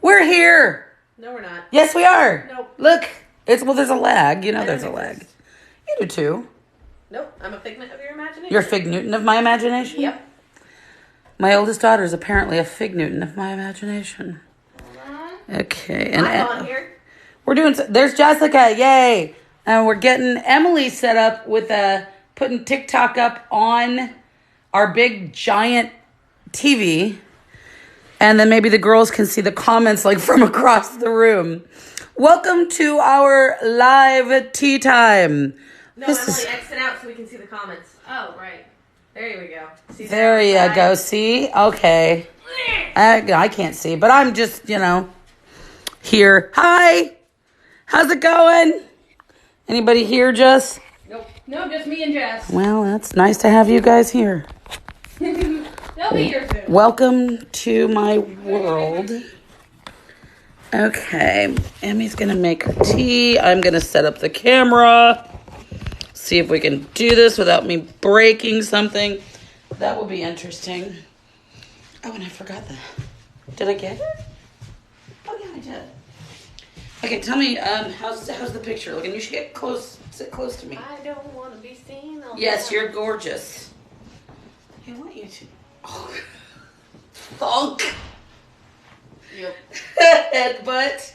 We're here. No, we're not. Yes, we are. Nope. Look, there's a lag. You know I there's a don't lag. exist. You do too. Nope. I'm a figment of your imagination. You're a fig Newton of my imagination? Yep. My oldest daughter is apparently a fig Newton of my imagination. Okay. And I'm on here. we're doing, there's Jessica. Yay. And we're getting Emily set up with putting TikTok up on our big giant TV. And then maybe the girls can see the comments like from across the room. Welcome to our live tea time. No, Emily, exit out so we can see the comments. Oh, right. There we go. See There you go. See? Okay. I can't see, but I'm just, here. Hi. How's it going? Anybody here, Jess? Nope. No, just me and Jess. Well, that's nice to have you guys here. They'll be here soon. Welcome to my world. Okay. Emmy's going to make her tea. I'm going to set up the camera. See if we can do this without me breaking something. That will be interesting. Oh, and I forgot that. Did I get it? Oh, yeah, I did. Okay, tell me, how's the picture looking? You should sit close to me. I don't want to be seen. Yes, you're gorgeous. I want you to. Oh. Thunk. Yep. Headbutt.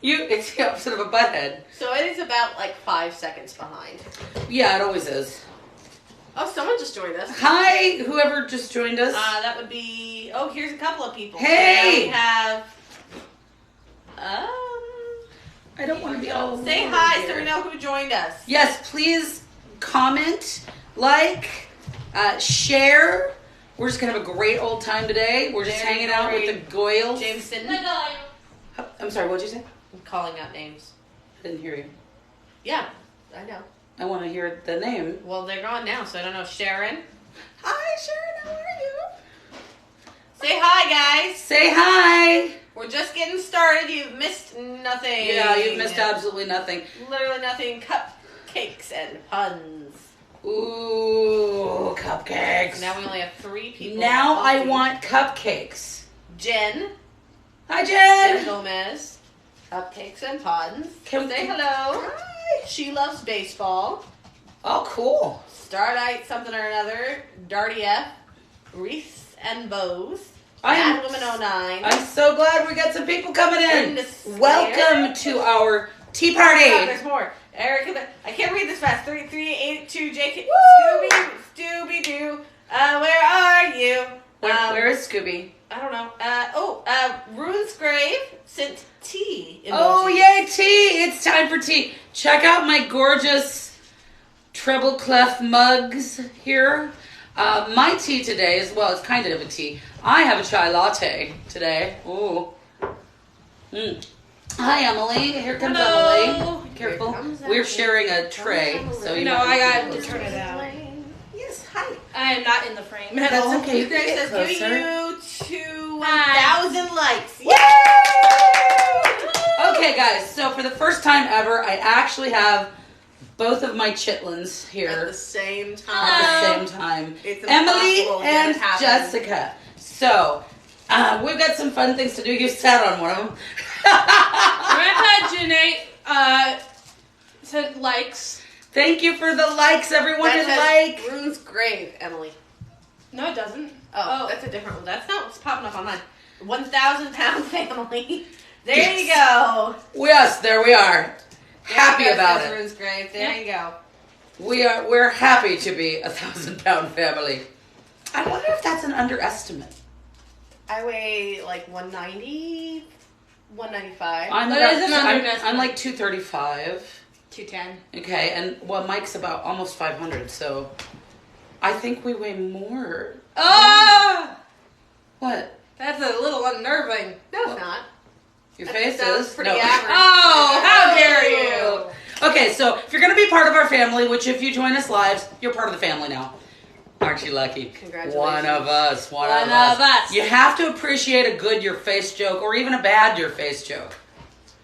It's the opposite of a butt head. So it is about like 5 seconds behind. Yeah, it always is. Oh, someone just joined us. Hi, whoever just joined us. That would be. Oh, here's a couple of people. Hey! So now we have. I don't want to be all Say alone hi here. so we know who joined us. Yes, please comment, share. We're just going to have a great old time today. We're just hanging out with the Goyles. Jameson. I'm sorry, what'd you say? I'm calling out names. I didn't hear you. Yeah, I know. I want to hear the name. Well, they're gone now, so I don't know. Sharon. Hi, Sharon. How are you? Say hi, guys. Say hi. We're just getting started. You've missed nothing. Yeah, you've missed absolutely nothing. Literally nothing. Cupcakes and puns. Ooh, cupcakes. Now we only have 3 people. Now I want cupcakes. Jen. Hi, Jen Jen. Gomez. Cupcakes and puns. Can Say we- hello. Hi. She loves baseball. Oh, cool. Starlight something or another. Darty F. Reese and Bose. I'm- Woman 09. I'm so glad we got some people coming in. Brenda Slater. Welcome to our tea Oh my God, party. there's more. Erica, I can't read this fast. 3382 JK. Woo! Scooby Doo. Where are you? Where is Scooby? I don't know. Rune's Grave sent tea. Emojis. Oh, yay, tea. It's time for tea. Check out my gorgeous treble clef mugs here. My tea today as well. It's kind of a tea. I have a chai latte today. Ooh. Hi, Emily. Here comes Hello. Emily. Careful. Here comes We're Emily. sharing a tray. So you No, might I got be to turn it out. Yes, hi. I am not in the frame. That's okay. You guys Get says giving closer. you to 1,000 likes. Yay! Okay, guys. So for the first time ever, I actually have both of my chitlins here At the same time. at the same time. It's Emily impossible to and get it happen. Jessica. So we've got some fun things to do. You sat on one of them. Grandpa Janae sent likes. Thank you for the likes, everyone. That Who says like. Rune's Grave, Emily. No, it doesn't. Oh, that's a different one. That's not what's popping up on mine. 1,000 pound family. There you go. Yes, there we are. Happy There you go, about says it. Rune's Grave. There you go. We're happy to be 1,000-pound family. I wonder if that's an underestimate. I weigh like 190, 195. That is an underestimate. I'm like 235. 210. Okay, and Mike's about almost 500, so I think we weigh more. Ah! What? That's a little unnerving. No, it's not. Your That face sounds is? pretty No. average. Oh, how dare you! Okay, so if you're going to be part of our family, which if you join us live, you're part of the family now. Aren't you lucky? Congratulations. One of us. One One of of us. us. You have to appreciate a good your face joke or even a bad your face joke.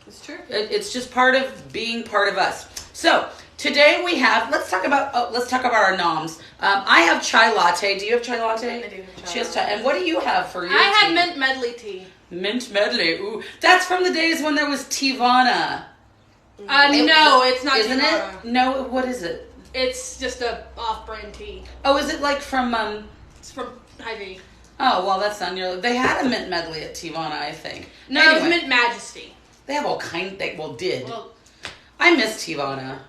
It's true. It's just part of being part of us. So, today we have. Let's talk about our noms. I have chai latte. Do you have chai latte? I do have chai She has chai. latte. And what do you have for your I had tea? mint medley tea. Mint medley. Ooh, that's from the days when there was Tivana. No, it's not. Isn't Tivana. it? No, what is it? It's just a off-brand tea. Oh, is it like from It's from Hy-Vee. Oh, well, that's not nearly. They had a mint medley at Tivana, I think. No, Anyway, it's Mint Majesty. they have all kind. They did. Well, I miss Tivana.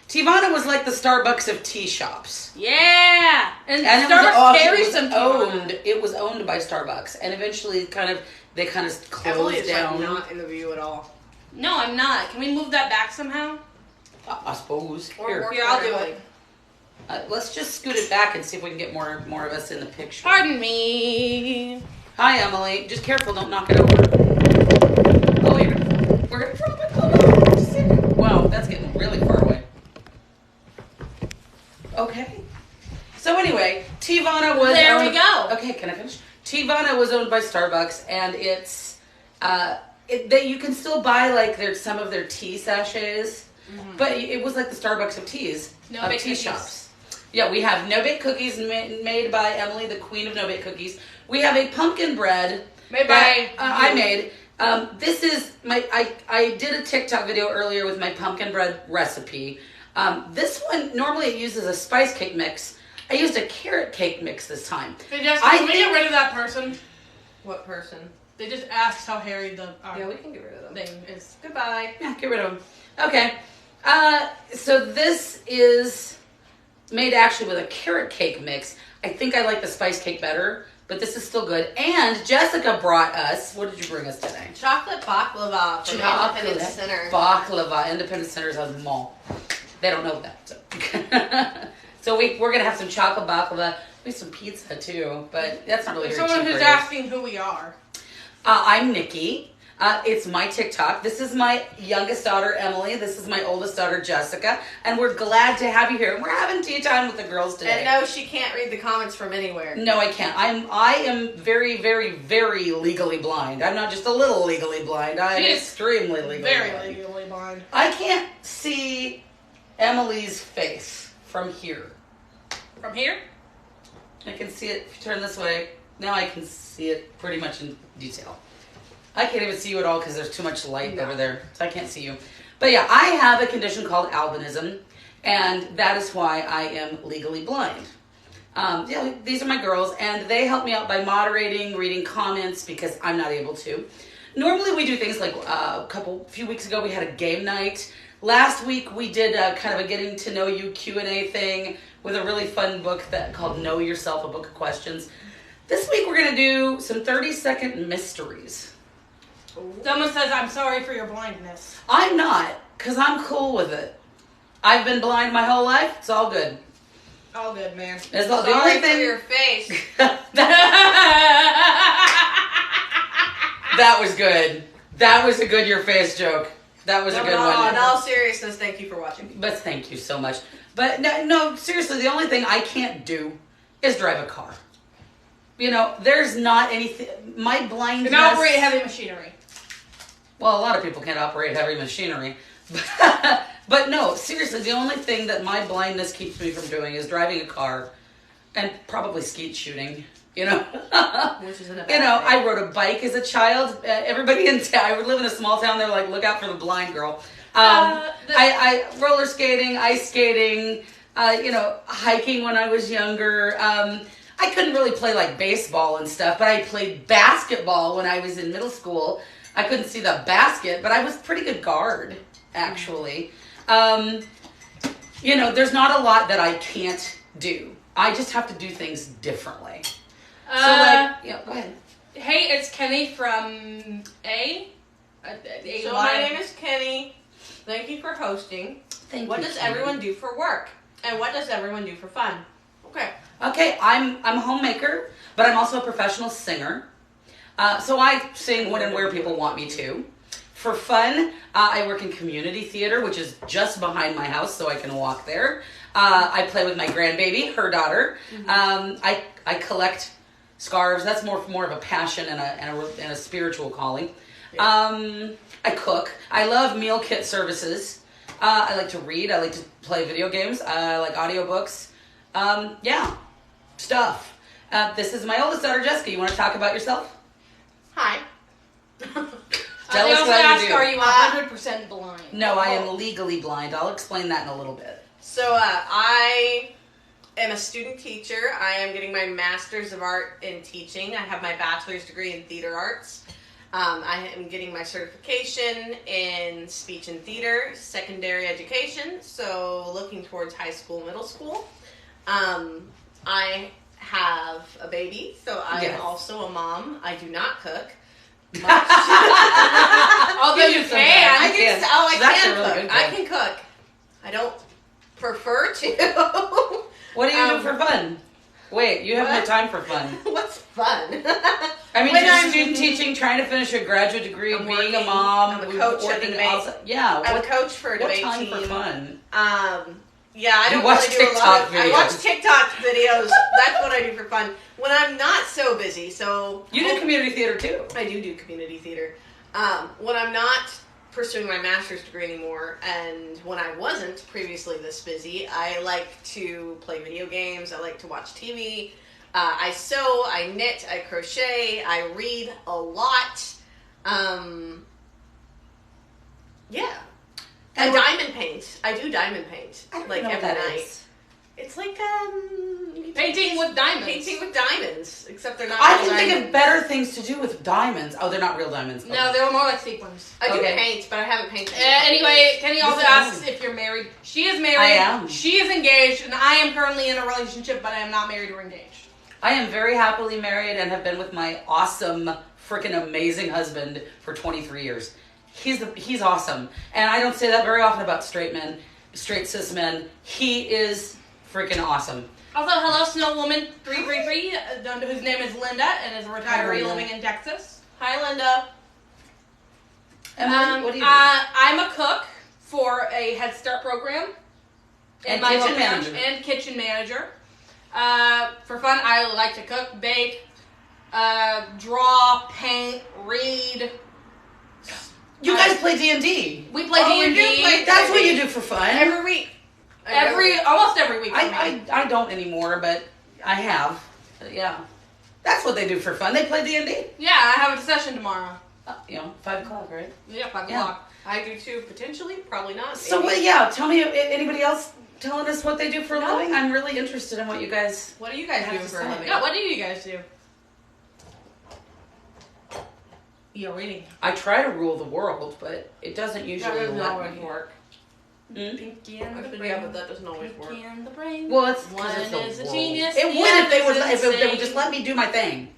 Tivana was like the Starbucks of tea shops. yeah, and And Starbucks it carries was some tea. owned. It was owned by Starbucks, and eventually, they kind of Emily closed is down. like not in the view at all. No, I'm not. Can we move that back somehow? I suppose. Or Here, work Here, I'll do vertically. it. let's just scoot it back and see if we can get more of us in the picture. Pardon me. Hi, Emily. Just careful, don't knock it over. Oh, we're gonna drop it. Hold on. Just a second. Wow, that's getting really far away. Okay. So anyway, Tivana was. There we owned- go. Okay, can I finish? Tivana was owned by Starbucks, and it's that you can still buy like some of their tea sachets, but it was like the Starbucks of teas, No of bake tea cookies. shops. Yeah, we have no bake cookies made by Emily, the queen of no bake cookies. We have a pumpkin bread Made that by I you. made. This is I did a TikTok video earlier with my pumpkin bread recipe. This one normally it uses a spice cake mix. I used a carrot cake mix this time. They just I can we think- get rid of that person? What person? They just asked how hairy the Yeah, we can get rid of them. thing is. Goodbye. Yeah, get rid of them. Okay. So this is made actually with a carrot cake mix. I think I like the spice cake better, but this is still good. And Jessica brought us, what did you bring us today? Chocolate baklava from Independence Center. Baklava. Independence Centers has them all. They don't know that. So, so we're going to have some chocolate baklava. We have some pizza too, but that's not really There's very someone cheap who's for you. asking who we are. I'm Nikki. It's my TikTok. This is my youngest daughter, Emily. This is my oldest daughter, Jessica. And we're glad to have you here. We're having tea time with the girls today. And no, she can't read the comments from anywhere. No, I can't. I am very, very, very legally blind. I'm not just a little legally blind. I'm She is extremely legally Very blind. legally blind. I can't see Emily's face from here. From here? I can see it. If you turn this way, now I can see it pretty much in detail. I can't even see you at all because there's too much light over there, so I can't see you. But yeah, I have a condition called albinism, and that is why I am legally blind. Yeah, these are my girls, and they help me out by moderating, reading comments because I'm not able to. Normally we do things like few weeks ago we had a game night. Last week we did kind of a getting to know you Q&A thing with a really fun book called Know Yourself, a book of questions. This week we're gonna do some 30-second mysteries. Someone says, I'm sorry for your blindness. I'm not, because I'm cool with it. I've been blind my whole life. It's all good. All good, man. It's all, the Sorry only for thing. your face. That was good. That was a good your face joke. That was a good In one. all seriousness, thank you for watching. But thank you so much. But no, seriously, the only thing I can't do is drive a car. You know, there's not anything. My blindness. Can operate heavy machinery. Well, a lot of people can't operate heavy machinery. But no, seriously, the only thing that my blindness keeps me from doing is driving a car and probably skeet shooting. You know, Which isn't a bad you know, thing. I rode a bike as a child. Everybody in town, I would live in a small town. They're like, look out for the blind girl. I roller skating, ice skating, you know, hiking when I was younger. I couldn't really play like baseball and stuff, but I played basketball when I was in middle school. I couldn't see the basket, but I was pretty good guard, actually. You know, there's not a lot that I can't do. I just have to do things differently. So, like, yeah, go ahead. Hey, it's Kenny from A. So my name is Kenny. Thank you for hosting. Thank What you, does Kenny. everyone do for work? And what does everyone do for fun? Okay. Okay, I'm a homemaker, but I'm also a professional singer. So I sing when and where people want me to. For fun, I work in community theater, which is just behind my house, so I can walk there. I play with my grandbaby, her daughter. I collect scarves. That's more of a passion and a spiritual calling. I cook. I love meal kit services. I like to read. I like to play video games. I like audiobooks. Yeah, stuff. This is my oldest daughter, Jessica. You want to talk about yourself? Hi. Tell they us also what you ask, do. are you 100% blind? No, I am legally blind. I'll explain that in a little bit. So I am a student teacher. I am getting my Master's of Art in Teaching. I have my bachelor's degree in theater arts. I am getting my certification in speech and theater, secondary education, so looking towards high school, middle school. I have a baby, so I am also a mom. I do not cook. Although you can. I can cook. I can cook. I don't prefer to. What do you do for fun? Wait, you have no time for fun. What's fun? I mean, When just I'm student teaching, trying to finish a graduate degree, I'm being a working. mom, I'm a coach at a working debate. also. Yeah, I'm a coach for a what debate time team. for fun? Yeah, I You don't watch really do a TikTok lot of. I watch videos. TikTok videos. That's what I do for fun when I'm not so busy. So You do community theater too. I do community theater. When I'm not pursuing my master's degree anymore, and when I wasn't previously this busy, I like to play video games. I like to watch TV. I sew, I knit, I crochet, I read a lot. Yeah. And diamond paint. I do diamond paint. I don't like know what every that night. is. It's like Painting with diamonds. painting with diamonds, except they're not. I real can think of diamonds. better things to do with diamonds. Oh, they're not real diamonds. No, they were more like sequins. I do Okay. paint, but I haven't painted. Anyway, Kenny also Listen, asks if you're married. She is married. I am. She is engaged, and I am currently in a relationship, but I am not married or engaged. I am very happily married and have been with my awesome, freaking amazing husband for 23 years. He's awesome. And I don't say that very often about straight men, straight cis men. He is freaking awesome. Also, hello, Snow Woman 333, whose name is Linda and is a retiree Linda. living in Texas. Hi, Linda. Emily, what do you do? I'm a cook for a Head Start program. in And my kitchen hometown, manager. And kitchen manager. For fun, I like to cook, bake, draw, paint, read. You guys play D&D. We play Oh, we do D&D play That's what you do for fun. Every week. almost every week. for me. I don't anymore, but I have. Yeah. That's what they do for fun. They play D&D. Yeah, I have a session tomorrow. 5 o'clock, right? Yeah, 5 Yeah. o'clock. I do too, potentially. Probably not. So, maybe. tell me, anybody else telling us what they do for a living? I'm really interested in what you guys... What do you guys I do have to for a say. living? Yeah, what do you guys do? You're reading. I try to rule the world, but it doesn't usually doesn't let always me. work. Hmm? Pinky and the Actually, brain. yeah, but that doesn't always work. Pinky and the brain. Well, it's One 'cause it's the is a world. genius. It the would if they other would is if they would insane. just let me do my thing.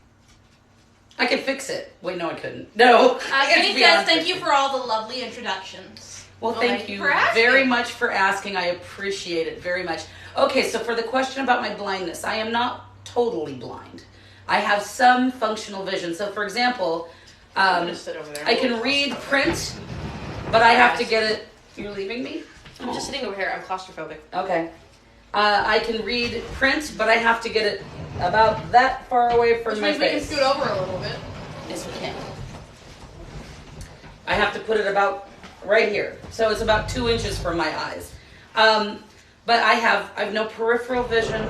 I could fix it. Wait, no, I couldn't. No. It's Kenny says, beyond thank you fixing. for all the lovely introductions. Well, thank you for asking. very much for asking. I appreciate it very much. Okay, so for the question about my blindness, I am not totally blind. I have some functional vision. So, for example, I'm gonna sit over there. I can read print, but I have to get it. You're leaving me? I'm just sitting over here. I'm claustrophobic. Okay. I can read print, but I have to get it about that far away from Which my means we can face. scoot over a little bit. Yes, we can. I have to put it about right here. So it's about 2 inches from my eyes. But I have no peripheral vision.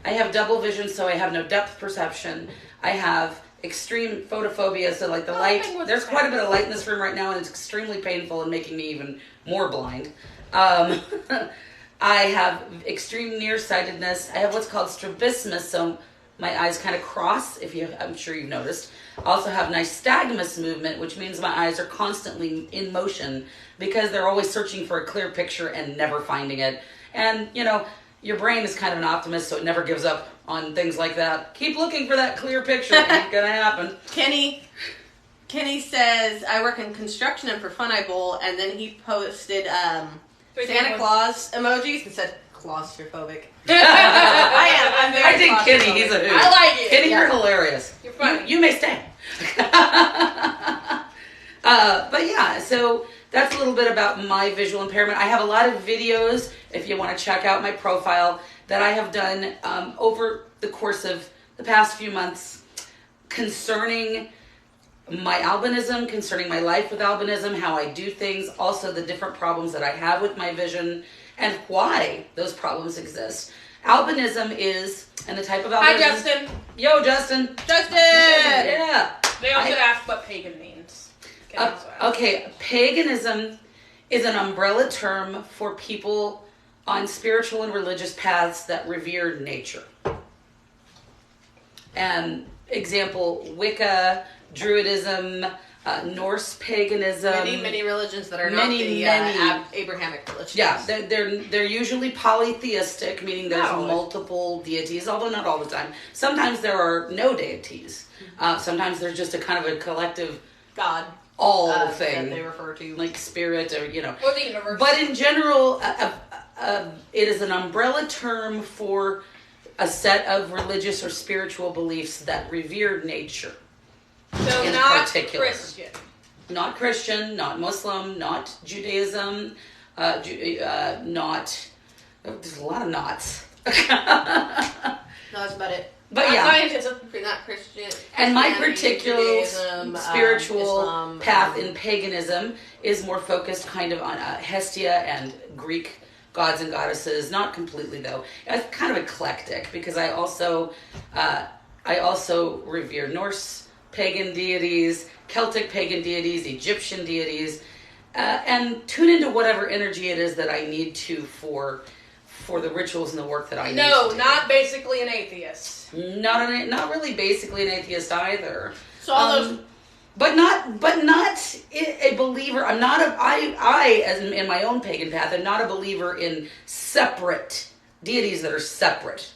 I have double vision, so I have no depth perception. I have extreme photophobia, so like the light, there's quite a bit of light in this room right now, and it's extremely painful and making me even more blind. I have extreme nearsightedness. I have what's called strabismus, so my eyes kind of cross, I'm sure you've noticed. I also have nystagmus movement, which means my eyes are constantly in motion because they're always searching for a clear picture and never finding it. And, your brain is kind of an optimist, so it never gives up on things like that. Keep looking for that clear picture. It ain't gonna happen. Kenny says, I work in construction and for fun I bowl, and then he posted Santa Claus emojis and said, claustrophobic. I am. I'm very I think Kenny, claustrophobic. he's a hoot. I like it. Kenny, Yeah. you're hilarious. You're funny. You may stay. But yeah, so that's a little bit about my visual impairment. I have a lot of videos, if you want to check out my profile, that I have done over the course of the past few months concerning my albinism, concerning my life with albinism, how I do things, also the different problems that I have with my vision, and why those problems exist. Albinism is, and the type of albinism... Hi, Justin. Yo, Justin. Justin! Yeah. They also asked what pagan means. Okay, paganism is an umbrella term for people on spiritual and religious paths that revere nature. And example, Wicca, Druidism, Norse paganism. Many religions that are not the Abrahamic religions. Yeah, they're usually polytheistic, meaning there's multiple deities, although not all the time. Sometimes there are no deities. Sometimes there's just a kind of a collective God. All thing that they refer to, like spirit, or or the universe. But in general, it is an umbrella term for a set of religious or spiritual beliefs that revere nature. So in not particular. Christian, not Christian, not Muslim, not Judaism, not. There's a lot of knots. No, that's about it. But not yeah, scientism, not Christian. And my particular Judaism, spiritual Islam, path in paganism is more focused kind of on Hestia and Greek gods and goddesses. Not completely though. It's kind of eclectic because I also revere Norse pagan deities, Celtic pagan deities, Egyptian deities, and tune into whatever energy it is that I need to for the rituals and the work that I need. No, not basically an atheist. Not really basically an atheist either. So all those, but not a believer. I'm not I as in my own pagan path, I'm not a believer in separate deities that are separate.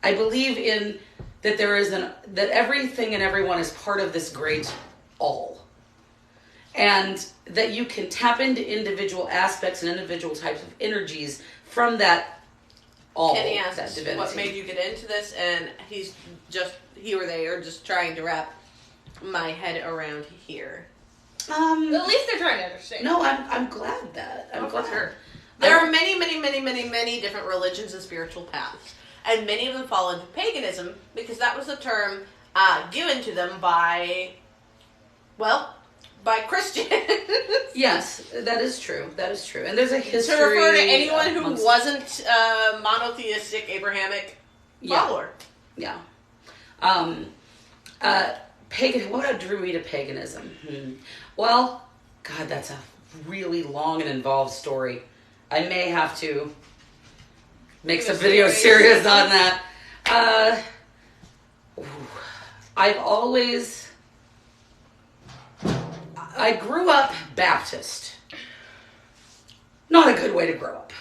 I believe in that that everything and everyone is part of this great all. And that you can tap into individual aspects and individual types of energies from that all. Kenny asks that divinity. what made you get into this, and he or they are just trying to wrap my head around here. At least they're trying to understand. No, I'm glad that. I'm glad. Sure. There are many different religions and spiritual paths, and many of them fall into paganism because that was the term given to them by Christians. Yes, that is true. That is true. And there's a history to refer to anyone who wasn't a monotheistic Abrahamic follower. Yeah. Pagan. What drew me to paganism? Well, God, that's a really long and involved story. I may have to make some video series on that. I grew up Baptist. Not a good way to grow up.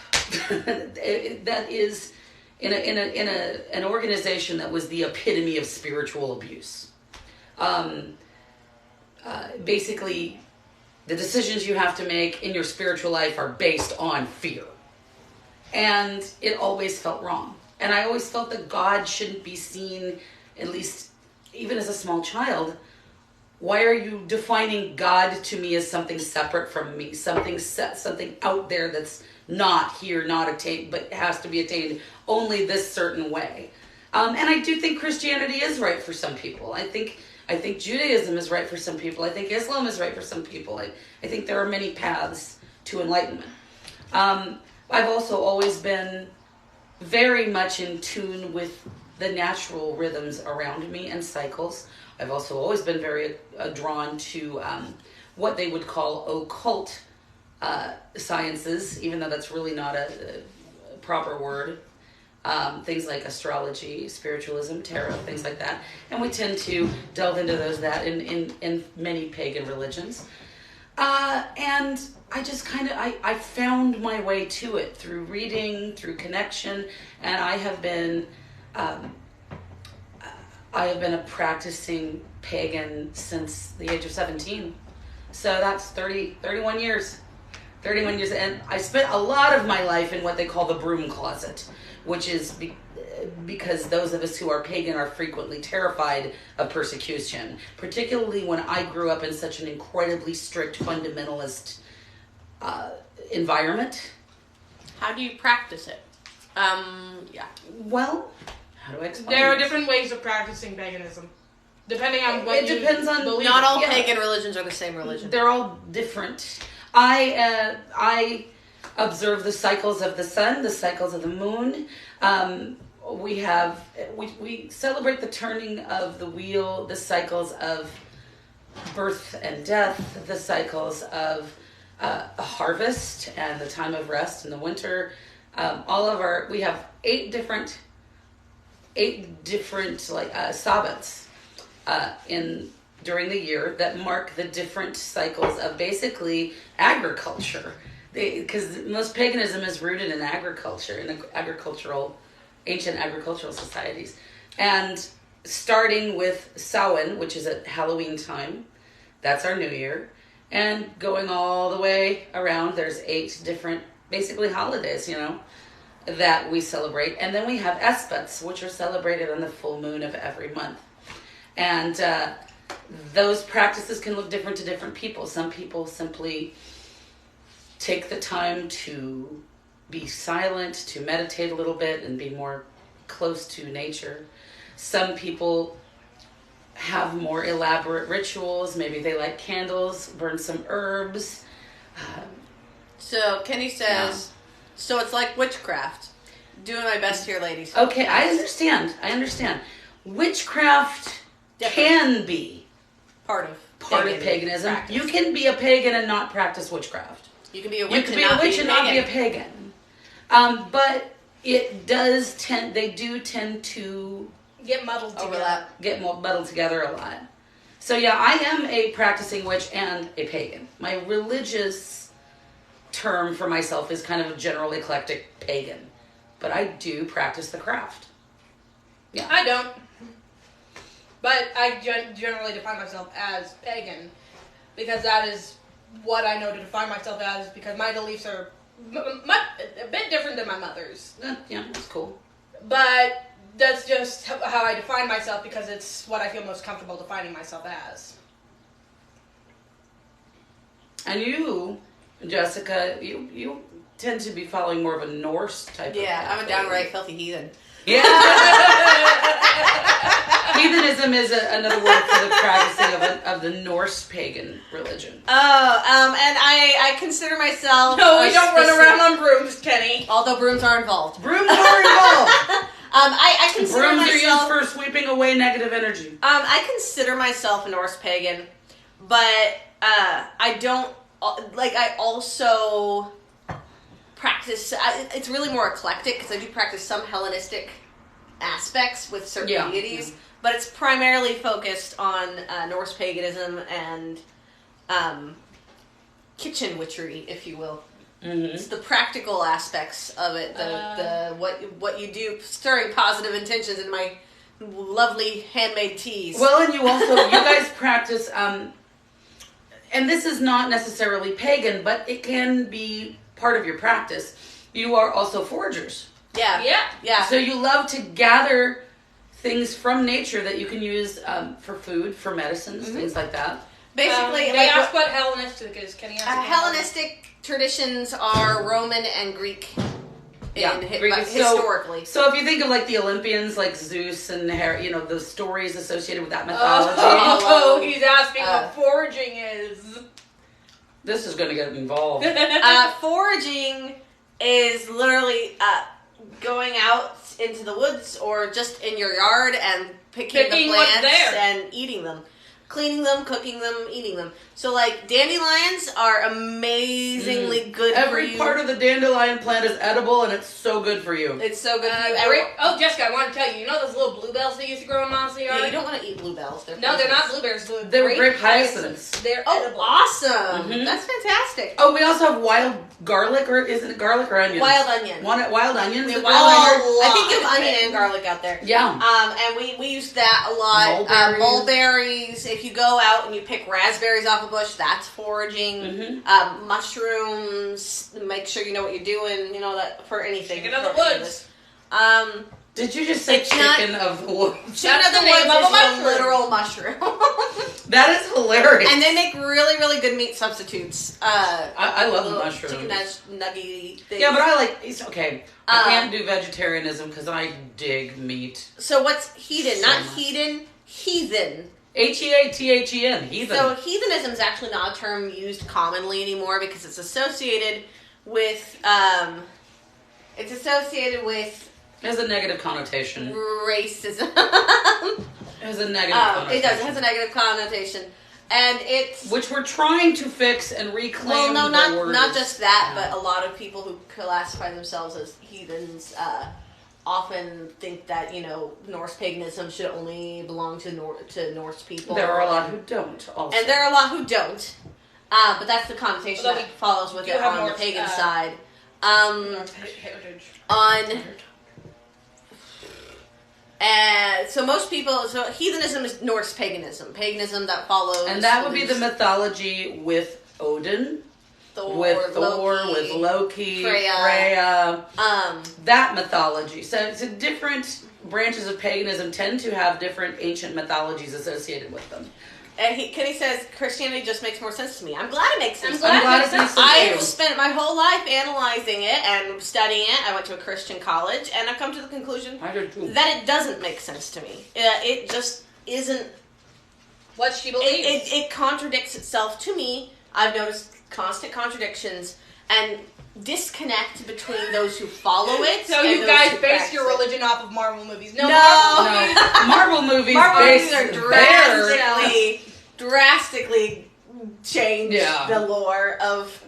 That is in an organization that was the epitome of spiritual abuse. Basically, the decisions you have to make in your spiritual life are based on fear. And it always felt wrong. And I always felt that God shouldn't be seen, at least even as a small child. Why are you defining God to me as something separate from me? Something out there that's not here, not attained, but has to be attained only this certain way. And I do think Christianity is right for some people. I think Judaism is right for some people. I think Islam is right for some people. I think there are many paths to enlightenment. I've also always been very much in tune with the natural rhythms around me and cycles. I've also always been very drawn to what they would call occult sciences, even though that's really not a proper word. Things like astrology, spiritualism, tarot, things like that. And we tend to delve into in many pagan religions. And I just I found my way to it through reading, through connection, and I have been a practicing pagan since the age of 17. So that's 31 years. 31 years. And I spent a lot of my life in what they call the broom closet, which is because those of us who are pagan are frequently terrified of persecution, particularly when I grew up in such an incredibly strict fundamentalist environment. How do you practice it? Well, how do I explain There are this? different ways of practicing paganism. Depending on what It depends on- believe. Not all Yeah. pagan religions are the same religion. They're all different. I observe the cycles of the sun, the cycles of the moon. We celebrate the turning of the wheel, the cycles of birth and death, the cycles of a harvest and the time of rest in the winter. We have eight different like Sabbats during the year that mark the different cycles of basically agriculture. Because most paganism is rooted in agriculture, in the ancient agricultural societies. And starting with Samhain, which is at Halloween time, that's our new year. And going all the way around, there's 8 different, basically holidays, that we celebrate. And then we have Espats, which are celebrated on the full moon of every month. And those practices can look different to different people. Some people simply take the time to be silent, to meditate a little bit and be more close to nature. Some people have more elaborate rituals. Maybe they light candles, burn some herbs. So Kenny says, so it's like witchcraft. Doing my best here, ladies. Okay, I understand. Witchcraft can be part of paganism. practice. You can be a pagan and not practice witchcraft. You can be a You witch can and be a not witch be and a not be a pagan. pagan. But it does tend, they do tend to Get muddled together. Overlap. get muddled together a lot. So yeah, I am a practicing witch and a pagan. My religious term for myself is kind of a general eclectic pagan. But I do practice the craft. Yeah. I don't. But I generally define myself as pagan because that is what I know to define myself as because my beliefs are a bit different than my mother's. Yeah, that's cool. But that's just how I define myself because it's what I feel most comfortable defining myself as. And you, Jessica, you tend to be following more of a Norse type of Yeah, I'm a path. downright filthy heathen. Yeah. Heathenism is another word for the practicing of the Norse pagan religion. Oh, and I consider myself... No, we don't run specific- around on brooms, Kenny. Although brooms are involved. Brooms are involved. I consider Brooms are myself... used for sweeping away negative energy. I consider myself a Norse pagan, but I don't... I also practice... it's really more eclectic, because I do practice some Hellenistic aspects with certain deities, but it's primarily focused on Norse paganism and kitchen witchery, if you will. Mm-hmm. It's the practical aspects of it, the what you do, stirring positive intentions in my lovely handmade teas. Well, and you guys practice, and this is not necessarily pagan, but it can be part of your practice. You are also foragers. Yeah. So you love to gather things from nature that you can use for food, for medicines, things like that. Basically, they ask what Hellenistic is. Can you ask Hellenistic traditions are Roman and Greek. Historically. So if you think of like the Olympians, like Zeus and the stories associated with that mythology. Oh, he's asking what foraging is. This is going to get involved. Foraging is literally going out into the woods or just in your yard and picking the what's plants there. and eating them. Cleaning them, cooking them, eating them. So, like, dandelions are amazingly good for Every you. part of the dandelion plant is edible, and it's so good for you. It's so good for you. Oh, Jessica, I want to tell you. You know those little bluebells that used to grow in Mom's yard? Yeah, you don't want to eat bluebells. No, they're not blueberries. They're grape hyacinths. They're Oh, edible. awesome. Mhm. That's fantastic. Oh, we also have wild garlic, or isn't it garlic or onions? Wild onion. Wild onions. I that think you have onion and garlic out there. Yeah. And we use that a lot. Mulberries. Mulberries. If you go out and you pick raspberries off a bush, that's foraging. Mhm. Mushrooms. Make sure you know what you're doing. You know that for anything. Chicken of the for any of woods. this. Did you just say It's not- chicken of the woods? Chicken That's of the the name woods of a is mushroom. a literal mushroom. That is hilarious. And they make really, really good meat substitutes. I love the little mushrooms. Chicken nugget things. Yeah, but I like. It's okay. I can't do vegetarianism because I dig meat. So what's heathen? So Not much. heathen. Heathen Heathen. Heathen. So heathenism is actually not a term used commonly anymore because it's associated with It has a negative connotation. racism. It has a negative connotation. It does. It has a negative connotation, and it's which we're trying to fix and reclaim. well, no, the word. not just that, but a lot of people who classify themselves as heathens often think that Norse paganism should only belong to Norse people. There are a lot who don't. Also, and there are a lot who don't. But that's the connotation Although that follows with it on the Norse, pagan side. Norse heritage. So most people, heathenism is Norse paganism that follows, and that would be the mythology with Odin, with Loki, Freya, that mythology. So different branches of paganism tend to have different ancient mythologies associated with them. And Kenny says Christianity just makes more sense to me. I'm glad it makes sense. I'm glad it makes sense. I've spent my whole life analyzing it and studying it. I went to a Christian college, and I've come to the conclusion I did too. that it doesn't make sense to me. It just isn't. What she believes. It contradicts itself to me. I've noticed constant contradictions and disconnect between those who follow it. So and you those guys who base practice your it. religion off of Marvel movies? No. Marvel movies Marvel based movies are there. drastically changed Yeah. the lore of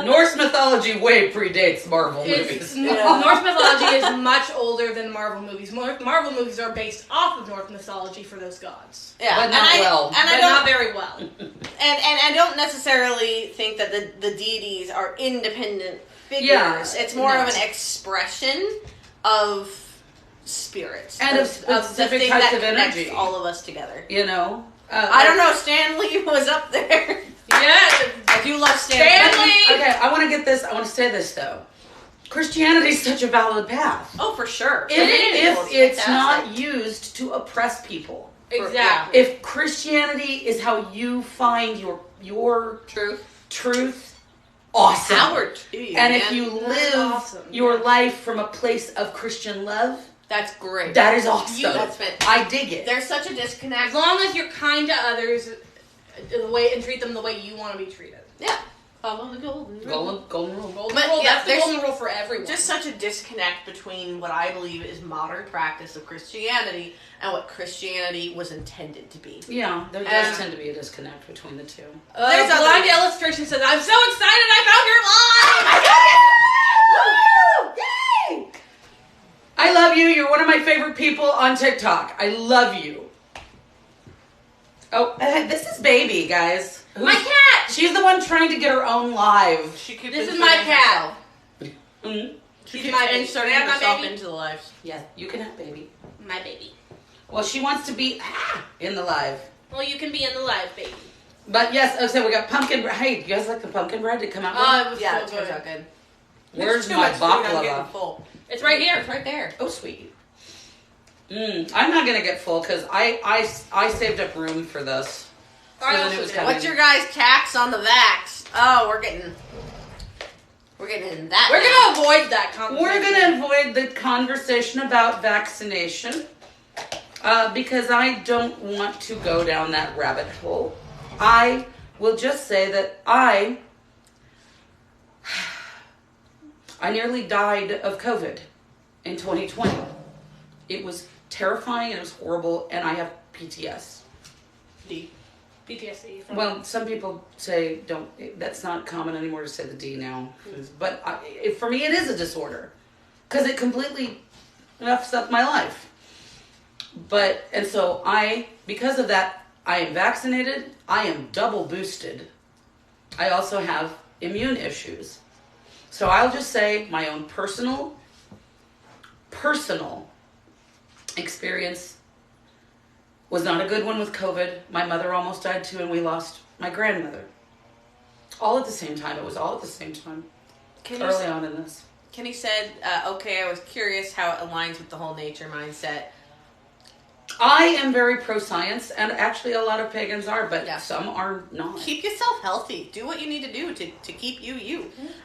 Norse mythology way predates Marvel movies. Norse mythology is much older than Marvel movies. Marvel movies are based off of Norse mythology for those gods. yeah, But not well. And I But don't, not very well. and I don't necessarily think that the deities are independent figures. Yeah, It's more no. of an expression of spirit And of the specific thing types that of connects energy. all of us together. I I don't know. Stan Lee was up there. Yeah. I do love Stan Stan Lee. Lee! Okay, I want to get this. I want to say this though. Christianity is such a valid path. Oh, for sure. If it's fantastic. not used to oppress people. Exactly. If Christianity is how you find your truth, awesome. Howard, too, And man. if you live awesome. your life from a place of Christian love, that's great. that is awesome. That's fantastic. I dig it. There's such a disconnect. As long as you're kind to others, and treat them the way you want to be treated. Yeah. Follow the golden rule. Golden rule. Golden But, rule. yeah, That's the there's golden rule for everyone. Just such a disconnect between what I believe is modern practice of Christianity and what Christianity was intended to be. Yeah, there does tend to be a disconnect between the two. There's other- Blind Illustration says, "I'm so excited! I found your live." Yay! I love you. You're one of my favorite people on TikTok. I love you. Oh, this is Baby, guys. My cat. She's the one trying to get her own live. She keeps This is my inserting cat. herself. Mm-hmm. She She's keeps my baby. inserting Can I have my herself baby? into the lives. Yeah, you can have Baby. My baby. Well, she wants to be in the live. Well, you can be in the live, baby. But yes, so we got pumpkin bread. Hey, you guys like the pumpkin bread to come out with? It was Yeah, so it turns good. out good. Where's There's too my much food, I'm baklava? getting full. It's right here. It's right there. Oh, sweet. I'm not gonna get full because I saved up room for this. I then also it was did. coming. What's your guys' tax on the vax? Oh, we're getting in that. We're now. gonna avoid that conversation. We're gonna avoid the conversation about vaccination because I don't want to go down that rabbit hole. I will just say that I nearly died of COVID in 2020. It was terrifying and it was horrible, and I have PTS. PTSD. Well, some people say that's not common anymore to say the D now. But for me, it is a disorder because it completely messed up my life. And so because of that, I am vaccinated. I am double boosted. I also have immune issues. So I'll just say my own personal experience was not a good one with COVID. My mother almost died too, and we lost my grandmother. All at the same time. It was all at the same time. Early on in this. Kenny said, okay, I was curious how it aligns with the whole nature mindset. I am very pro-science, and actually a lot of pagans are, but Yeah. some are not. Keep yourself healthy. Do what you need to do to keep you.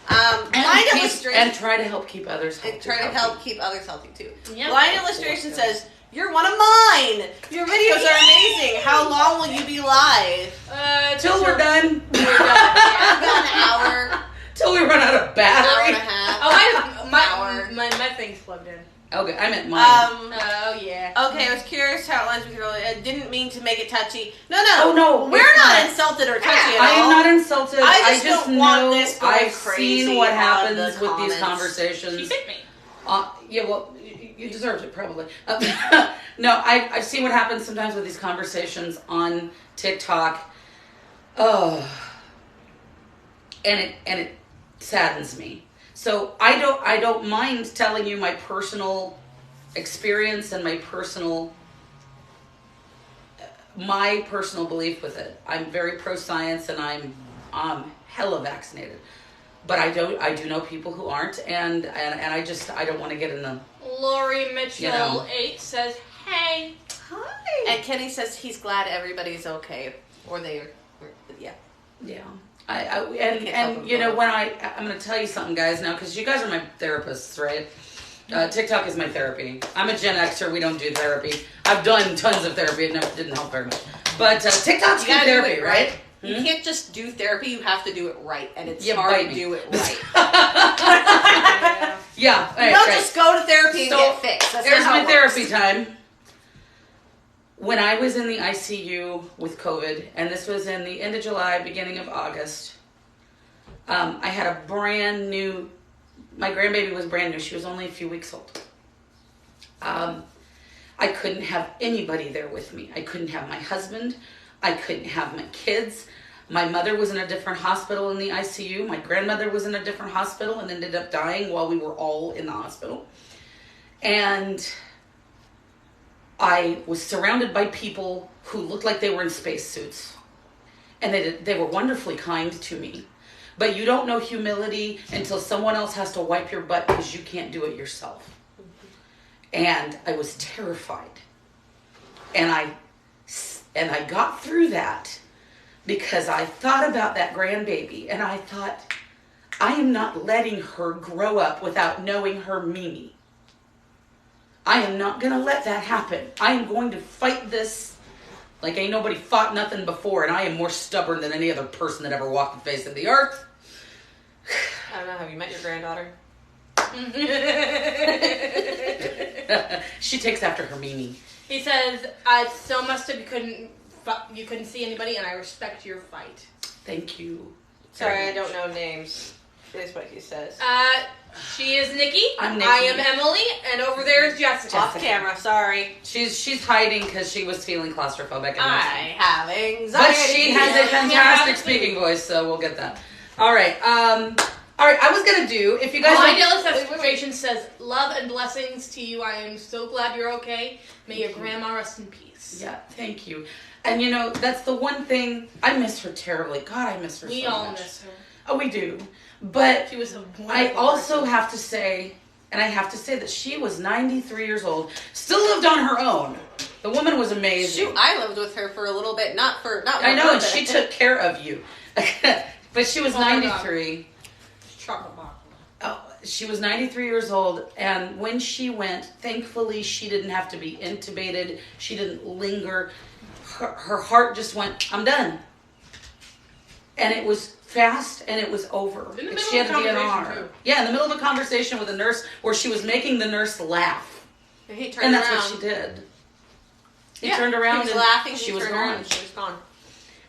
and, Blind keep- illustration. and try to help keep others healthy. And try to help keep others healthy too. Yep. Blind illustration says You're one of mine. Your videos are amazing. How long will you be live? Till we're done. About an hour. Till we run out of Hour and a battery. half. Oh, Hour. my thing's plugged in. Okay, I meant mine. Oh yeah. Okay, I was curious how it lines with your really. I didn't mean to make it touchy. No. Oh, no, We're it's not not. insulted or touchy at I am all. not insulted. I just don't want know this going I've crazy seen what on happens the with these comments. conversations. She bit me. Yeah, well, you deserved it probably. No, I've seen what happens sometimes with these conversations on TikTok. Oh, and it saddens me. So I don't mind telling you my personal experience and my personal belief with it. I'm very pro science and I'm hella vaccinated. But I do know people who aren't, and I don't want to get in the. Lori Mitchell You know. 8 says, "Hey, Hi. And Kenny says he's glad everybody's okay, or yeah. Yeah. Can't help And you know them. when I'm going to tell you something, guys, now because you guys are my therapists, right? TikTok is my therapy. I'm a Gen Xer. We don't do therapy. I've done tons of therapy. It didn't help very much. But TikTok's You good gotta do therapy, it right? You can't just do therapy. You have to do it right, and it's Yeah, hard bite to me. do it right. Yeah. You don't just go to therapy and So, get fixed. That's There's not how my it therapy works. time. When I was in the ICU with COVID, and this was in the end of July, beginning of August, I had a brand new, my grandbaby was brand new. She was only a few weeks old. I couldn't have anybody there with me. I couldn't have my husband. I couldn't have my kids. My mother was in a different hospital in the ICU. My grandmother was in a different hospital and ended up dying while we were all in the hospital. And I was surrounded by people who looked like they were in spacesuits. And they were wonderfully kind to me. But you don't know humility until someone else has to wipe your butt because you can't do it yourself. And I was terrified. And I got through that because I thought about that grandbaby. And I thought, I am not letting her grow up without knowing her Mimi. I am not going to let that happen. I am going to fight this like ain't nobody fought nothing before, and I am more stubborn than any other person that ever walked the face of the earth. I don't know. Have you met your granddaughter? She takes after her Mimi. He says, "It's so messed up you couldn't see anybody, and I respect your fight." Thank you. Sorry, I don't know names. Is what he says. She is Nikki. I'm Nikki. I am Emily, and over there is Jessica. Off camera. Sorry. She's hiding because she was feeling claustrophobic. And I have anxiety. but she has a fantastic speaking voice, so we'll get that. All right. I was gonna do if you guys. Idealist Situation says, "Love and blessings to you. I am so glad you're okay. May your grandma rest in peace." Yeah, thank you. And you know that's the one thing I miss her terribly. God, I miss her. We so all much. miss her. Oh, we do. But She was a wonderful I also person. have to say, and I have to say that she was 93 years old, still lived on her own. The woman was amazing. Shoot, I lived with her for a little bit. Not I know, and but- she took care of you. But she was Oh my God. 93. Chocolate box. Oh, she was 93 years old, and when she went, thankfully she didn't have to be intubated. She didn't linger. Her heart just went, I'm done. And it was fast, and it was over. In the middle She had of a DNR. conversation, too. Yeah, in the middle of a conversation with a nurse where she was making the nurse laugh. And he turned And that's around. what she did. He Yeah, turned around He was and laughing. she he was turned around gone. and she was gone.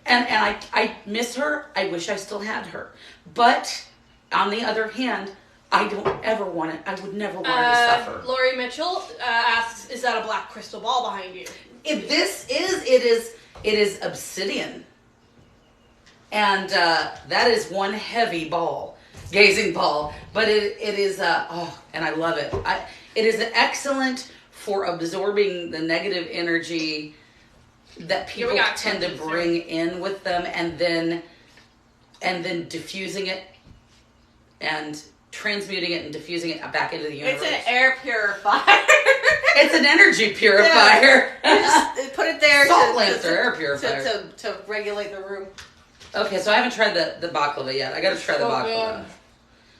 And I miss her. I wish I still had her. But on the other hand, I don't ever want it. I would never want her to suffer. Lori Mitchell asks, "Is that a black crystal ball behind you?" It is obsidian. And that is one heavy ball, gazing ball. But it is, and I love it. It is excellent for absorbing the negative energy that Here we people got tend to questions, bring in with them, and then diffusing it and transmuting it and diffusing it back into the universe. It's an air purifier. It's an energy purifier. You just put it there. Salt lamps are air purifiers. To regulate the room. Okay, so I haven't tried the baklava yet. I got to try the So baklava. good.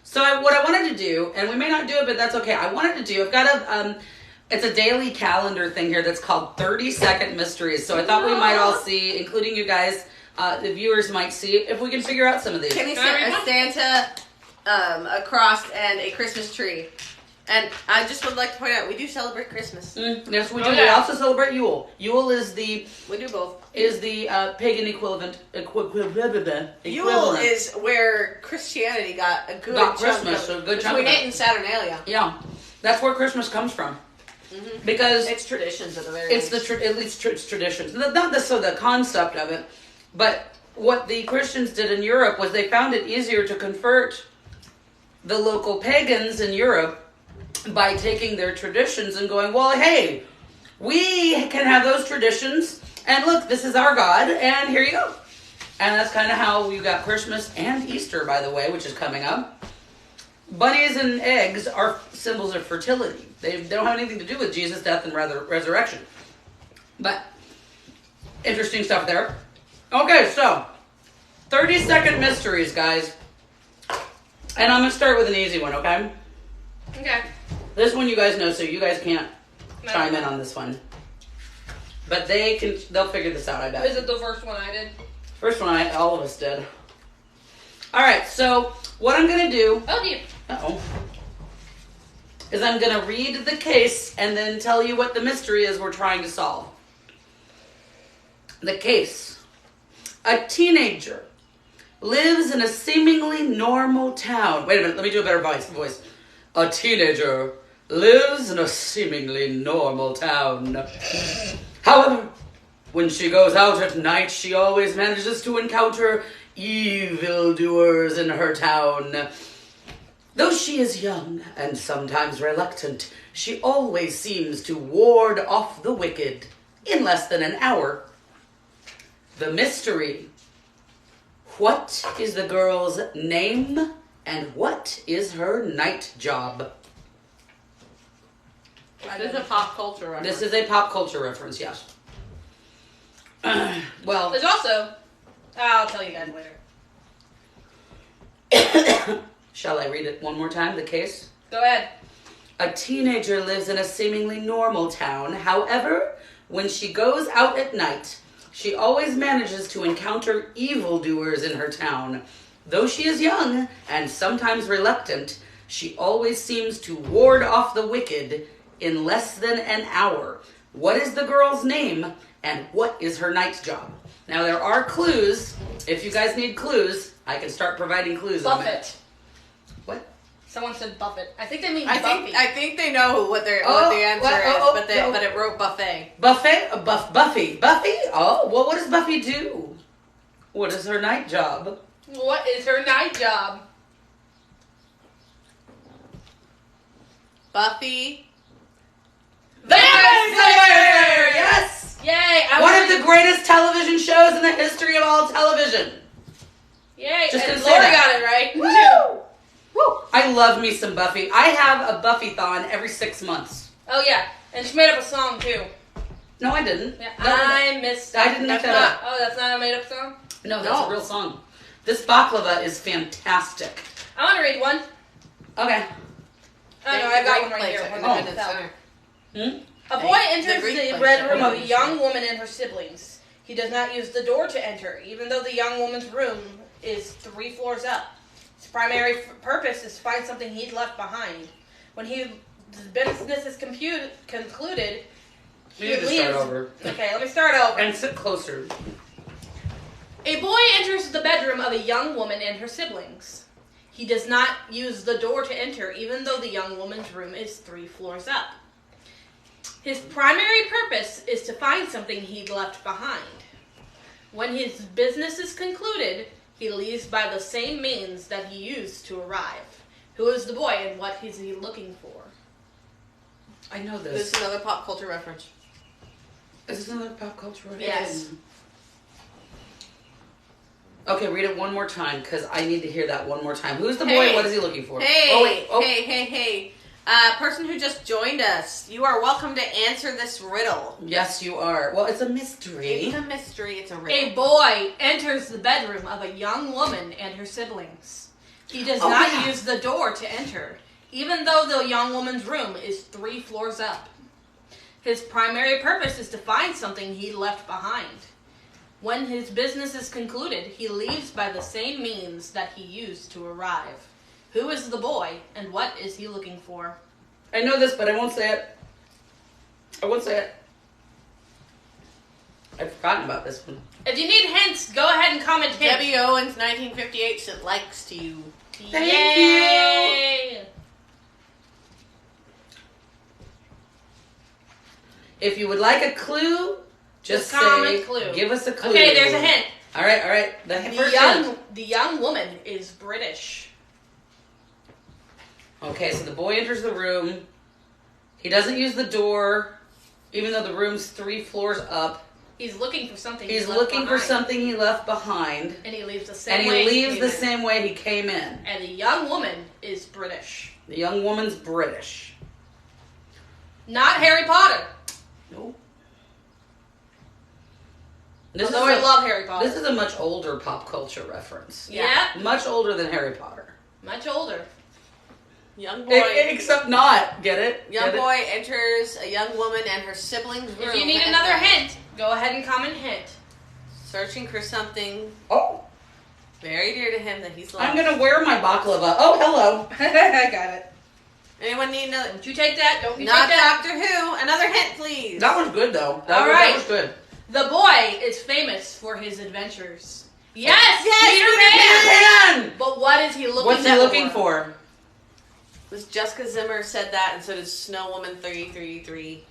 So what I wanted to do, and we may not do it, but that's okay. I've got It's a daily calendar thing here that's called 30-second mysteries. So I thought we might all see, including you guys, the viewers might see if we can figure out some of these. Can we set a Santa, a cross, and a Christmas tree? And I just would like to point out, we do celebrate Christmas. Yes, we do. Oh, We yeah. also celebrate Yule. Yule is the We do both. pagan equivalent. Yule is where Christianity got a good Got chunk Christmas, of, a good chunk between of it. it and Saturnalia. Yeah, that's where Christmas comes from. Because It's traditions at the very it's least. at least it's traditions. Not the concept of it, but what the Christians did in Europe was they found it easier to convert the local pagans in Europe by taking their traditions and going, well, hey, we can have those traditions, and look, this is our God, and here you go. And that's kind of how we got Christmas and Easter, by the way, which is coming up. Bunnies and eggs are symbols of fertility. They don't have anything to do with Jesus' death and resurrection. But interesting stuff there. Okay, so 30-second mysteries, guys. And I'm going to start with an easy one, okay? Okay. This one you guys know, so you guys can't chime in on this one. But they'll figure this out, I bet. Is it the first one I did? First one, all of us did. All right, so what I'm going to do... Oh, do you? Uh-oh. Is I'm going to read the case and then tell you what the mystery is we're trying to solve. The case. A teenager lives in a seemingly normal town. Wait a minute, let me do a better voice. A teenager lives in a seemingly normal town. However, when she goes out at night, she always manages to encounter evildoers in her town. Though she is young and sometimes reluctant, she always seems to ward off the wicked in less than an hour. The mystery. What is the girl's name and what is her night job? This is a pop culture reference. This is a pop culture reference, yes. Well, There's also... I'll tell you guys later. shall I read it one more time, the case? Go ahead. A teenager lives in a seemingly normal town. However, when she goes out at night, she always manages to encounter evildoers in her town. Though she is young and sometimes reluctant, she always seems to ward off the wicked in less than an hour. What is the girl's name and what is her night job? Now, there are clues. If you guys need clues, I can start providing clues on it. Buffett. What? Someone said Buffett. I think they mean I Buffy. think they know what the answer is, but it wrote buffet. Buffet? Buffy. Buffy? Oh, well, what does Buffy do? What is her night job? What is her night job? Buffy. Vampire Slayer! Yes! Yay! One of the greatest television shows in the history of all television. Yay! Just And gonna say Lori that. got it right. Woo! Woo! I love me some Buffy. I have a Buffy-thon every 6 months. Oh yeah, and she made up a song too. No, I didn't. Yeah, No, I missed. I didn't make That's that up. not. Oh, that's not a made-up song. No, that's No. a real song. This baklava is fantastic. I want to read one. Okay. Oh no, I've got one right here. Place at One Independence that Center. Hmm? A boy The enters Greek the place, bedroom yeah. of a young woman and her siblings. He does not use the door to enter, even though the young woman's room is 3 floors up. His primary purpose is to find something he'd left behind. When his business is concluded, We he need to leaves. start over. Okay, let me start over. And sit closer. A boy enters the bedroom of a young woman and her siblings. He does not use the door to enter, even though the young woman's room is 3 floors up. His primary purpose is to find something he'd left behind. When his business is concluded, he leaves by the same means that he used to arrive. Who is the boy and what is he looking for? I know This this. is another pop culture reference. Is this another pop culture reference? Yes. Okay, read it one more time, because I need to hear that one more time. Who's the boy? Hey. What is he looking for? Hey, Oh, wait. Oh. hey. Person who just joined us, you are welcome to answer this riddle. Yes, you are. Well, it's a mystery. It's a mystery, it's a riddle. A boy enters the bedroom of a young woman and her siblings. He does Oh, not yeah. use the door to enter, even though the young woman's room is 3 floors up. His primary purpose is to find something he left behind. When his business is concluded, he leaves by the same means that he used to arrive. Who is the boy, and what is he looking for? I know this, but I won't say it. I won't say it. I've forgotten about this one. If you need hints, go ahead and comment hints. Debbie Owens, 1958, said likes to you. Thank Yay! If you would like a clue, just comment say, clue. Give us a clue. Okay, there's a hint. All right. The young woman is British. Okay, so the boy enters the room. He doesn't use the door, even though the room's 3 floors up. He's looking for something. He's left looking for behind. something he left behind. And he leaves the same And way he leaves came the in. same way he came in. And the young woman is British. The young woman's British. Not Harry Potter. Nope. Although I love Harry Potter. This is a much older pop culture reference. Yeah. Much older than Harry Potter. Much older. Young boy. Except not. Get it? Young Get it? boy enters a young woman and her siblings' room. If you need at another night, hint, go ahead and comment hint. searching for something Oh, very dear to him that he's lost. I'm gonna wear my baklava. Oh, hello. I got it. Anyone need another? Don't you take that. Don't you Not take that. Doctor Who. Another hint, please. That was good though. All That right. was good. The boy is famous for his adventures. Yes, Yes, Peter Pan. But what is he looking What's he looking for? Was Jessica Zimmer said that, and so did Snow Woman 333.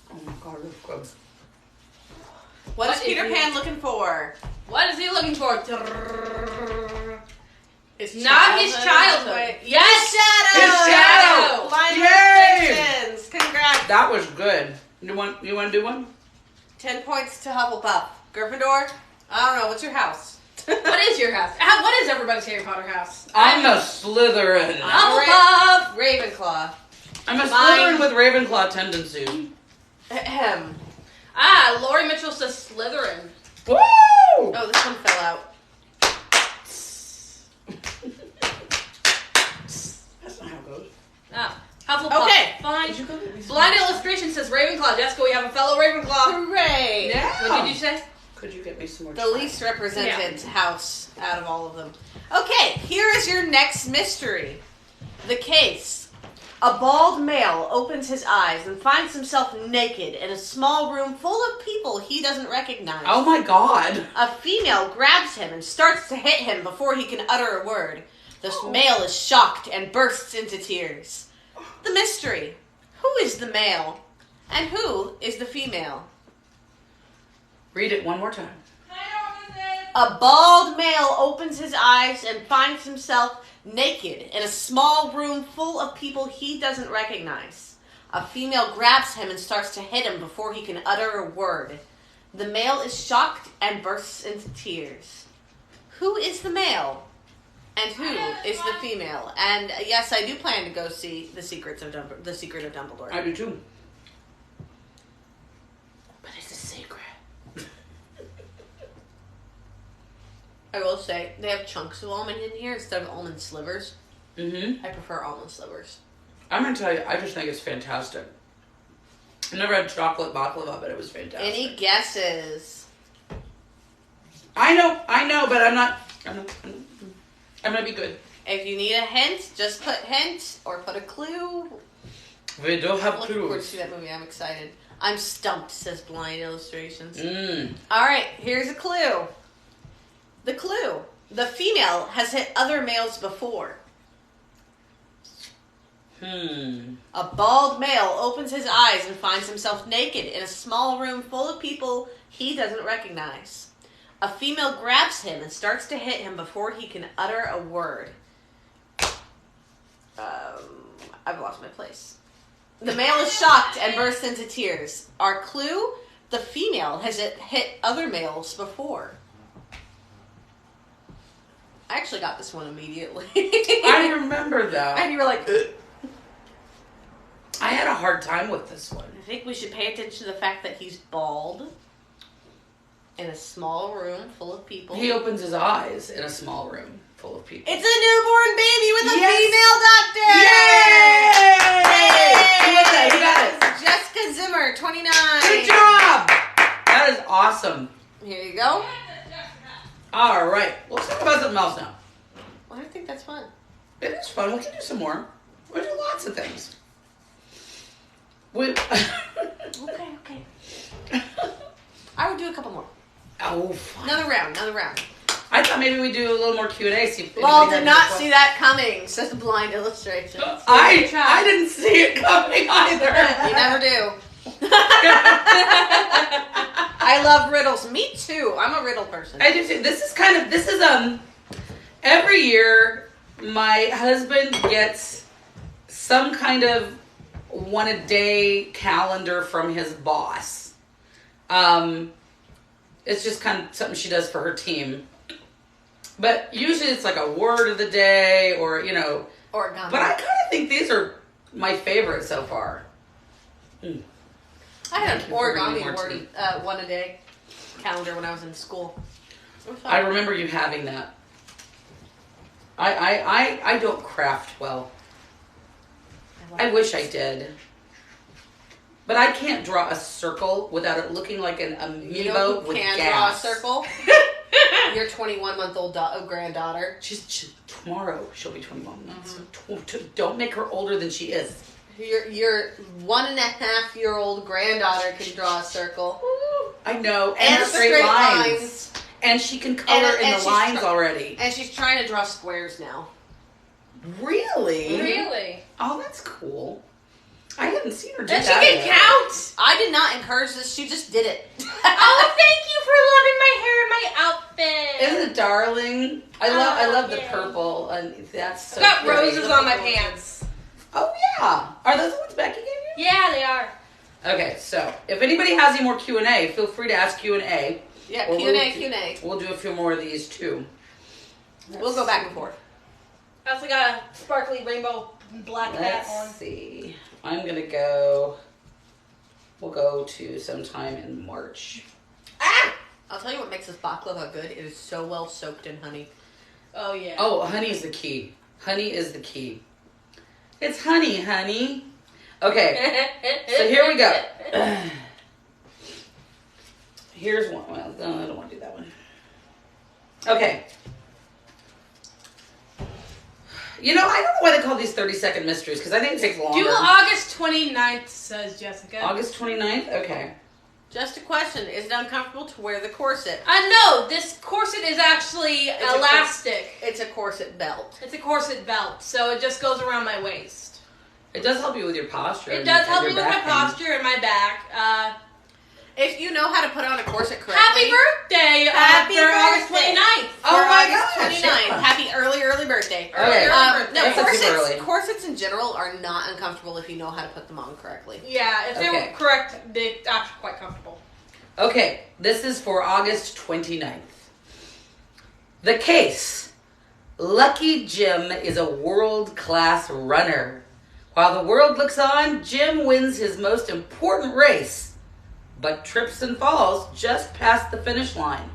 Oh my god, that's good. What is What Peter is he- Pan looking for? What is he looking for? His Not his childhood. Wait. Yes, Shadow. His shadow. Blind Yay. Restrictions. Congrats. That was good. You want to do one? 10 points to Hufflepuff. Gryffindor. I don't know. What's your house? What is your house? What is everybody's Harry Potter house? I'm a Slytherin. Hufflepuff. Ravenclaw. I'm a Mine. Slytherin with Ravenclaw tendencies. Ahem. Lori Mitchell says Slytherin. Woo! Oh, this one fell out. That's not how it goes. Hufflepuff. Okay. Fine. Did you go get me some- Blind illustration says Ravenclaw. Jessica, we have a fellow Ravenclaw. Hooray! Yeah. What did you say? Could you get me some more? The chai? least represented house out of all of them. Okay, here is your next mystery. The case. A bald male opens his eyes and finds himself naked in a small room full of people he doesn't recognize. Oh my god. A female grabs him and starts to hit him before he can utter a word. The male is shocked and bursts into tears. The mystery. Who is the male? And who is the female? Read it one more time. A bald male opens his eyes and finds himself naked in a small room full of people he doesn't recognize. A female grabs him and starts to hit him before he can utter a word. The male is shocked and bursts into tears. Who is the male? And who is the female? And yes, I do plan to go see The Secret of Dumbledore. I do too. But it's a secret. I will say, they have chunks of almond in here instead of almond slivers. Mm-hmm. I prefer almond slivers. I'm gonna tell you, I just think it's fantastic. I never had chocolate baklava, but it was fantastic. Any guesses? I know, but I'm not. I'm gonna be good. If you need a hint, just put hint or put a clue. We don't have I'm looking forward to clues. see that movie. I'm excited. I'm stumped, says Blind Illustrations. Mm. All right, here's a clue. The clue. The female has hit other males before. A bald male opens his eyes and finds himself naked in a small room full of people he doesn't recognize. A female grabs him and starts to hit him before he can utter a word. I've lost my place. The male is shocked and bursts into tears. Our clue? The female has hit other males before. I actually got this one immediately. I remember that. And you were like, ugh. I had a hard time with this one. I think we should pay attention to the fact that he's bald in a small room full of people. He opens his eyes in a small room full of people. It's a newborn baby with a Yes. female doctor! Yay! Yay! Who was that? Who got it? Jessica Zimmer, 29. Good job. That is awesome. Here you go. All right. Let's talk about something else now. Well, I think that's fun. It is fun. We can do some more. We do lots of things. We. Okay. I would do a couple more. Oh, fun. Another round. I thought maybe we'd do a little more Q&A. See if Well, anybody did had not any see that coming, says Blind Illustration. I didn't see it coming either. You never do. I love riddles. Me too. I'm a riddle person. I do too. This is every year my husband gets some kind of one a day calendar from his boss. It's just kind of something she does for her team. But usually it's like a word of the day or, Origami. but I kind of think these are my favorite so far. I had Thank an you for origami bringing more word, tea. one a day calendar when I was in school. It was fun. I remember you having that. I don't craft well. I wish I did. But I can't draw a circle without it looking like an amoeba You know who with can gas. draw a circle? Your 21-month-old granddaughter. Tomorrow she'll be 21 months. Mm-hmm. Don't make her older than she is. Your 1.5-year-old granddaughter can draw a circle. I know. And straight lines. And she can color in the she's lines already. And she's trying to draw squares now. Really? Really? Oh, that's cool. I haven't seen her do And she that can yet. count. I did not encourage this. She just did it. Oh, thank you for loving my hair and my outfit. Isn't it darling? I love the yeah. purple, and that's so I've got pretty. roses on my pants. Oh yeah, are those the ones Becky gave you? Yeah, they are. Okay, so if anybody has any more Q&A, feel free to ask Q&A. Yeah, Or Q&A. We'll do a few more of these too. We'll go back and forth. I also got a sparkly rainbow black hat on. Let's see. I'm gonna go. We'll go to sometime in March. Ah! I'll tell you what makes this baklava good. It is so well soaked in honey. Oh, yeah. Oh, honey is the key. Honey is the key. It's honey. Okay, so here we go. Here's one. Well, no, I don't want to do that one. Okay. I don't know why they call these 30-second mysteries, because I think it takes longer. Do August 29th, says Jessica. August 29th? Okay. Just a question. Is it uncomfortable to wear the corset? No, this corset is actually a elastic. It's a corset belt. It's a corset belt, so it just goes around my waist. It does help you with your posture. It does help your me with my back pain. posture and my back. If you know how to put on a corset correctly. Happy birthday Happy for August birthday. 29th. Oh my August gosh, 29th. yeah. Happy early birthday. Okay. No, That's not super early. corsets in general are not uncomfortable if you know how to put them on correctly. Yeah, if they Okay. were correct, they're actually quite comfortable. Okay, this is for August 29th. The case. Lucky Jim is a world-class runner. While the world looks on, Jim wins his most important race, but trips and falls just past the finish line.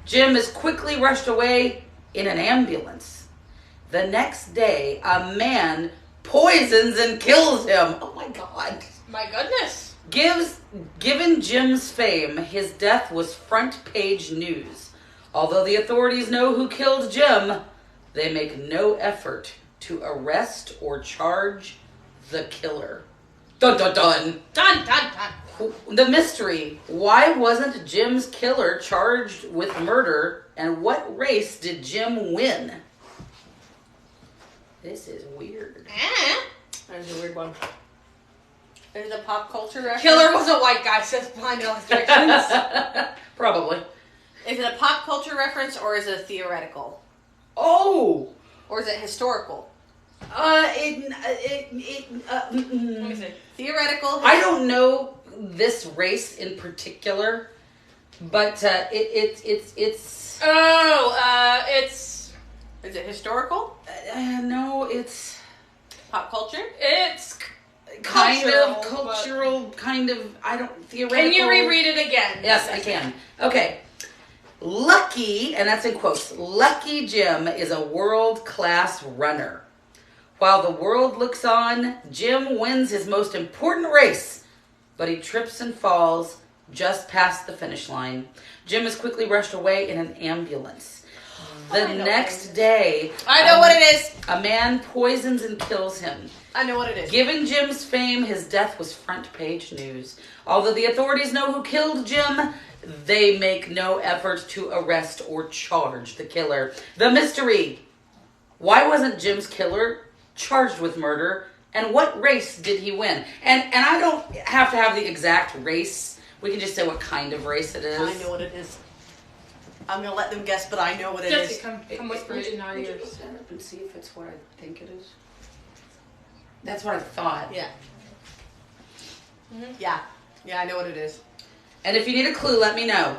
Jim is quickly rushed away in an ambulance. The next day, a man poisons and kills him. Oh my God. My goodness. Given Jim's fame, his death was front page news. Although the authorities know who killed Jim, they make no effort to arrest or charge the killer. Dun dun dun. Dun, dun, dun. The mystery. Why wasn't Jim's killer charged with murder, and what race did Jim win? This is weird. That is a weird one. Is it a pop culture reference? Killer was a white guy, says Blind Illustrations. Probably. Is it a pop culture reference or is it theoretical? Oh! Or is it historical? Let me see. Theoretical. I don't know this race in particular, but it's. Oh, it's Is it historical? No, it's Pop culture? it's kind of cultural, but- cultural, kind of. I don't theoretical. Can you reread it again? Yes, I can. Okay. Lucky, and that's in quotes, Lucky Jim is a world-class runner. While the world looks on, Jim wins his most important race, but he trips and falls just past the finish line. Jim is quickly rushed away in an ambulance. The next day, I know what it is. a man poisons and kills him. I know what it is. Given Jim's fame, his death was front page news. Although the authorities know who killed Jim, they make no effort to arrest or charge the killer. The mystery. Why wasn't Jim's killer charged with murder? And what race did he win? And I don't have to have the exact race. We can just say what kind of race it is. I know what it is. I'm going to let them guess, but I know what it is. Jesse, come whisper it in our ears. Stand up and see if it's what I think it is? That's what I thought. Yeah. Mm-hmm. Yeah. Yeah, I know what it is. And if you need a clue, let me know.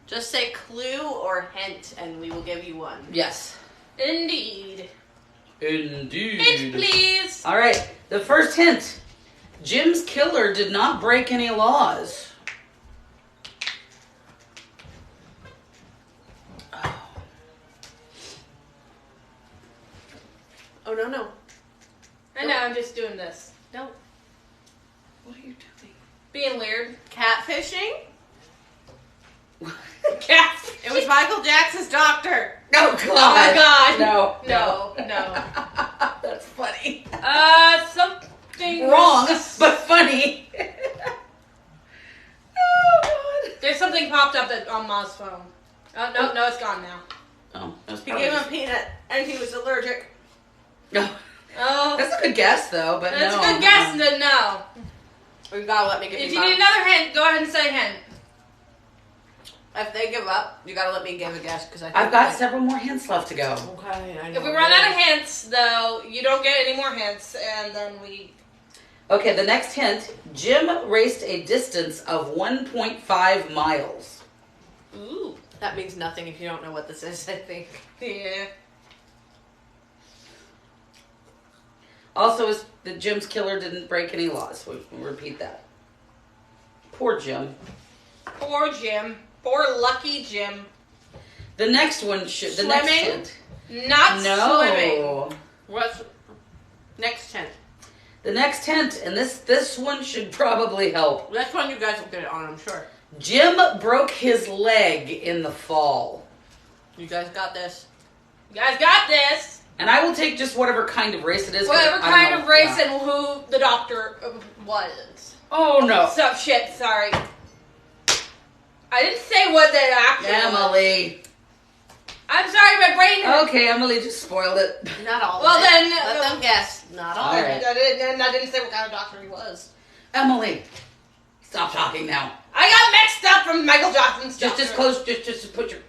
Just say clue or hint, and we will give you one. Yes. Indeed. Indeed. Hint, please. All right. The first hint. Jim's killer did not break any laws. Oh, no. I know, I'm just doing this. No. What are you doing? Being weird. Catfishing? Cats. It was Michael Jackson's doctor. Oh, God. Oh my God. No. No. That's funny. Something Wrong, but funny. Oh, God. There's something popped up on Ma's phone. Oh, no, it's gone now. Oh, that's He gave him a peanut, and he was allergic. No. Oh, That's a good guess, though, but that's no. a good guess. Then no. You gotta let me give If you you need mine. another hint, go ahead and say hint. If they give up, you gotta let me give a guess, because I've got several more hints left to go. Okay, I know. If we run out of hints, though, you don't get any more hints, and then we. Okay, the next hint. Jim raced a distance of 1.5 miles. Ooh. That means nothing if you don't know what this is, I think. Yeah. Also, is that Jim's killer didn't break any laws. We'll repeat that. Poor Jim. Poor Jim. Poor lucky Jim. The next one should. The next Swimming? hint. Not No. swimming. What's next hint? The next hint, and this one should probably help. That's one you guys will get it on, I'm sure. Jim broke his leg in the fall. You guys got this. You guys got this. And I will take just whatever kind of race it is. 'cause Whatever I don't kind know. of race Yeah. and who the doctor was. Oh, no. So, shit, sorry. I didn't say what the actor was. Emily. I'm sorry, my brain. Okay, Emily just spoiled it. Not all Well, of it. then- Let them guess. Not all All of right. it. I didn't say what kind of doctor he was. Emily, stop talking now. I got mixed up from Michael Jackson's Just doctor. close. Just put your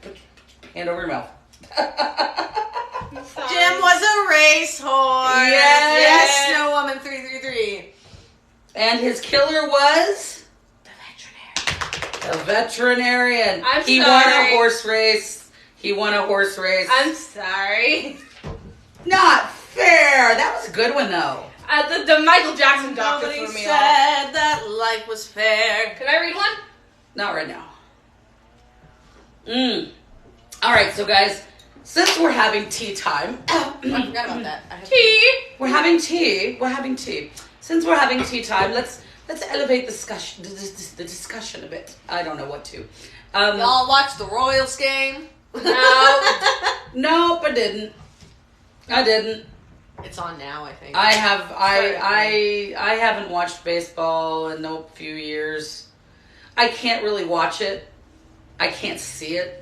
hand over your mouth. Sorry. Jim was a racehorse. Yes. Yes, Snow Woman 333. And his killer was The veterinarian. a veterinarian. I'm he won sorry. a horse race. He won a horse race. I'm sorry. Not fair. That was a good one though. The Michael Jackson doctor Nobody threw me said off. that life was fair. Can I read one? Not right now. All right, so guys, since we're having tea time, I forgot about that. I have Tea. we're having tea. We're having tea. Since we're having tea time, let's elevate the discussion a bit. I don't know what to. Y'all watch the Royals game? No. Nope, I didn't. I didn't. It's on now, I think. I have. I haven't watched baseball in a few years. I can't really watch it. I can't see it.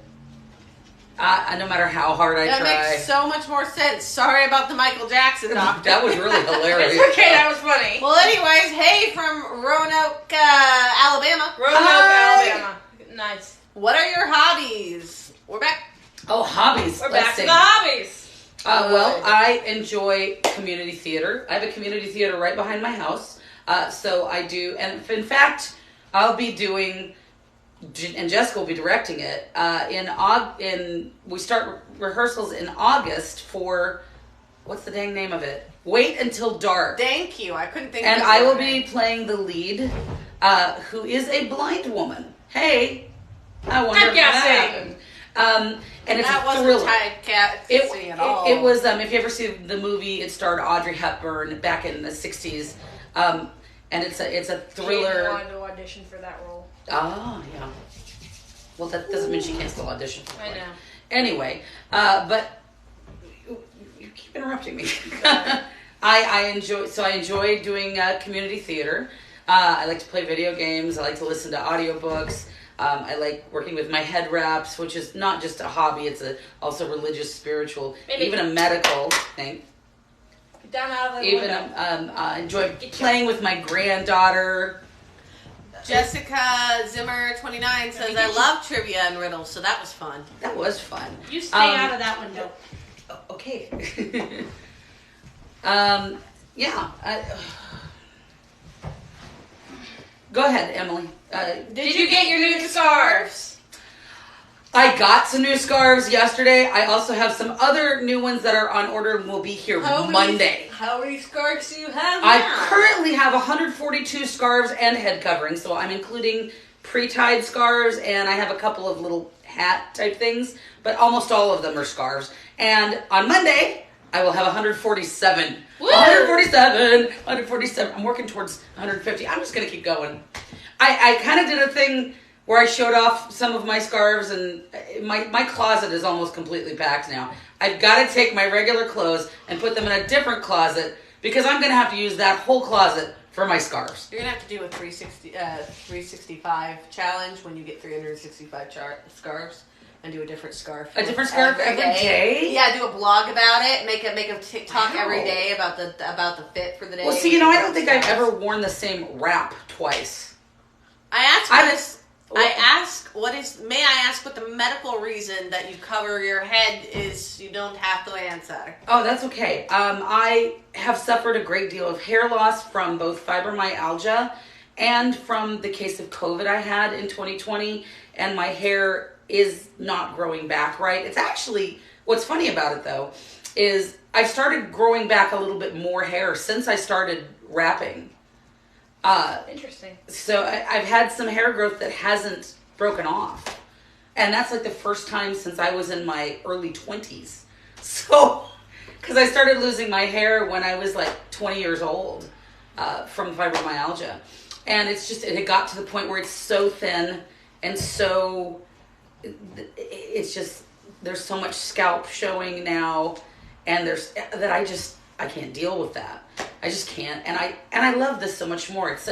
No matter how hard I that try. makes so much more sense. Sorry about the Michael Jackson doctor. That was really hilarious. It's okay, that was funny. Well, anyways, hey from Roanoke, Alabama. Roanoke, Hi. Alabama. Nice. What are your hobbies? We're back. Oh, hobbies. We're Let's back see. to the hobbies. Well, I enjoy community theater. I have a community theater right behind my house. So I do, and in fact, I'll be doing, and Jessica will be directing it. We start rehearsals in August for, what's the dang name of it? Wait Until Dark. Thank you. I couldn't think And of I will his be name. playing the lead, who is a blind woman. Hey, I wonder I'm if that guessing. happened. And it's That a wasn't thriller. typecasting at all. It was, if you ever see the movie, it starred Audrey Hepburn back in the 60s. And it's a thriller. She wanted to audition for that role. Oh, yeah. Well, that doesn't mean she can't still audition for it. I know. Anyway, but you keep interrupting me. I enjoy doing community theater. I like to play video games. I like to listen to audiobooks. I like working with my head wraps, which is not just a hobby. It's also religious, spiritual, even a medical thing. Get down out of the Even window. I enjoy playing with my granddaughter. Jessica Zimmer 29 says I love trivia and riddles, so that was fun. That was fun. You stay out of that window. Okay. Yeah. Go ahead, Emily. Did you get your new scarves? I got some new scarves yesterday. I also have some other new ones that are on order and will be here Monday. How many scarves do you have I now? currently have 142 scarves and head coverings, so I'm including pre-tied scarves, and I have a couple of little hat type things, but almost all of them are scarves. And on Monday, I will have 147. Woo! 147. I'm working towards 150. I'm just going to keep going. I kind of did a thing where I showed off some of my scarves, and my closet is almost completely packed now. I've got to take my regular clothes and put them in a different closet because I'm going to have to use that whole closet for my scarves. You're gonna have to do a 365 challenge when you get 365 scarves, and do a different scarf. A different scarf every day? Yeah, do a blog about it. Make a TikTok Wow. every day about the fit for the day. Well, see, I don't think I've ever worn the same wrap twice. May I ask what the medical reason that you cover your head is? You don't have to answer. Oh, that's okay. I have suffered a great deal of hair loss from both fibromyalgia and from the case of COVID I had in 2020, and my hair is not growing back right. It's actually, what's funny about it though, is I started growing back a little bit more hair since I started wrapping. Interesting. So I've had some hair growth that hasn't broken off. And that's like the first time since I was in my early 20s. So, because I started losing my hair when I was like 20 years old from fibromyalgia. And it had got to the point where it's so thin and so, it's just, there's so much scalp showing now. And I can't deal with that. I just can't. And I love this so much more. It's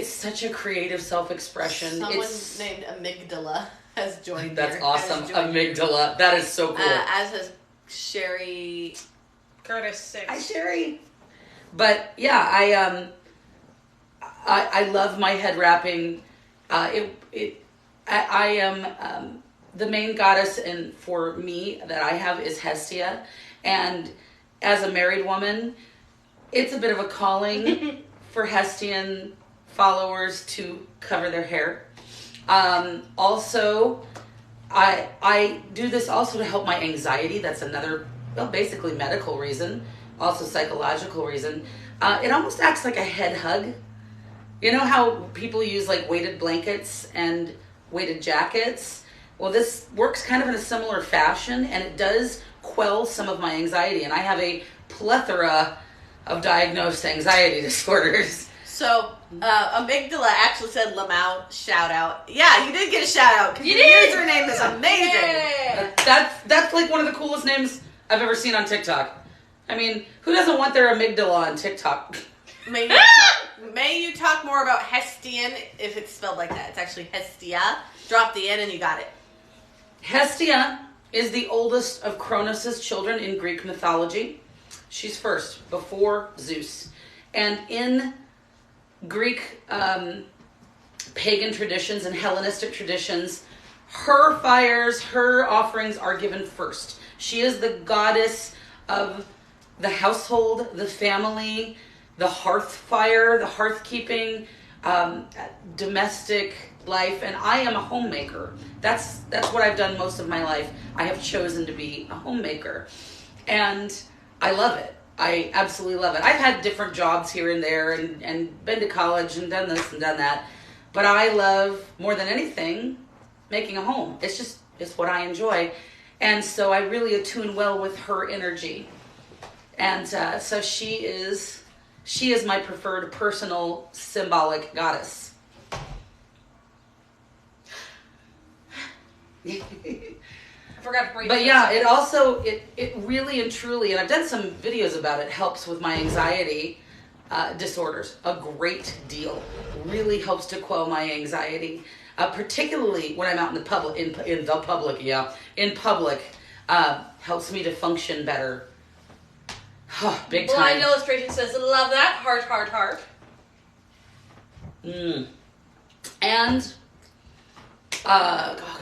such a creative self-expression. Someone named Amygdala has joined. That's awesome. Amygdala. That is so cool. As has Sherry Curtis 6. Hi, Sherry. But yeah, I love my head wrapping. I am the main goddess, and for me that I have is Hestia, and as a married woman, it's a bit of a calling for Hestian followers to cover their hair. Also, I do this also to help my anxiety. That's another, basically medical reason, also psychological reason. It almost acts like a head hug. You know how people use like weighted blankets and weighted jackets? Well, this works kind of in a similar fashion, and it does quell some of my anxiety. And I have a plethora of diagnosed anxiety disorders. So, Amygdala actually said Lamau shout out. Yeah, you did get a shout out because your did. username is amazing. Yeah. That's like one of the coolest names I've ever seen on TikTok. I mean, who doesn't want their amygdala on TikTok? May you talk more about Hestian if it's spelled like that? It's actually Hestia. Drop the N and you got it. Hestia is the oldest of Cronus' children in Greek mythology. She's first, before Zeus. And in Greek pagan traditions and Hellenistic traditions, her fires, her offerings are given first. She is the goddess of the household, the family, the hearth fire, the hearth keeping, domestic life, and I am a homemaker. That's what I've done most of my life. I have chosen to be a homemaker, and I love it. I absolutely love it. I've had different jobs here and there, and been to college and done this and done that, but I love more than anything making a home. It's just is what I enjoy. And so I really attune well with her energy. And so she is my preferred personal symbolic goddess. I forgot to breathe. But yeah, it also, it really and truly, and I've done some videos about it, helps with my anxiety disorders a great deal. Really helps to quell my anxiety, particularly when I'm out in the public. In public, helps me to function better. Big time. Blind Illustration says, love that. Heart, heart, heart. And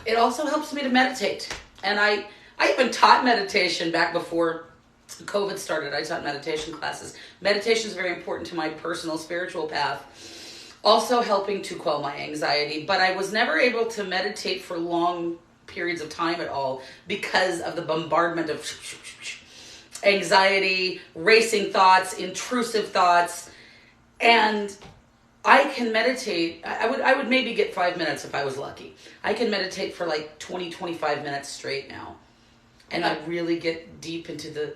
it also helps me to meditate. And I even taught meditation back before COVID started. I taught meditation classes. Meditation is very important to my personal spiritual path. Also helping to quell my anxiety. But I was never able to meditate for long periods of time at all because of the bombardment of anxiety, racing thoughts, intrusive thoughts. And I can meditate. I would maybe get 5 minutes if I was lucky. I can meditate for like 20, 25 minutes straight now. And I really get deep into the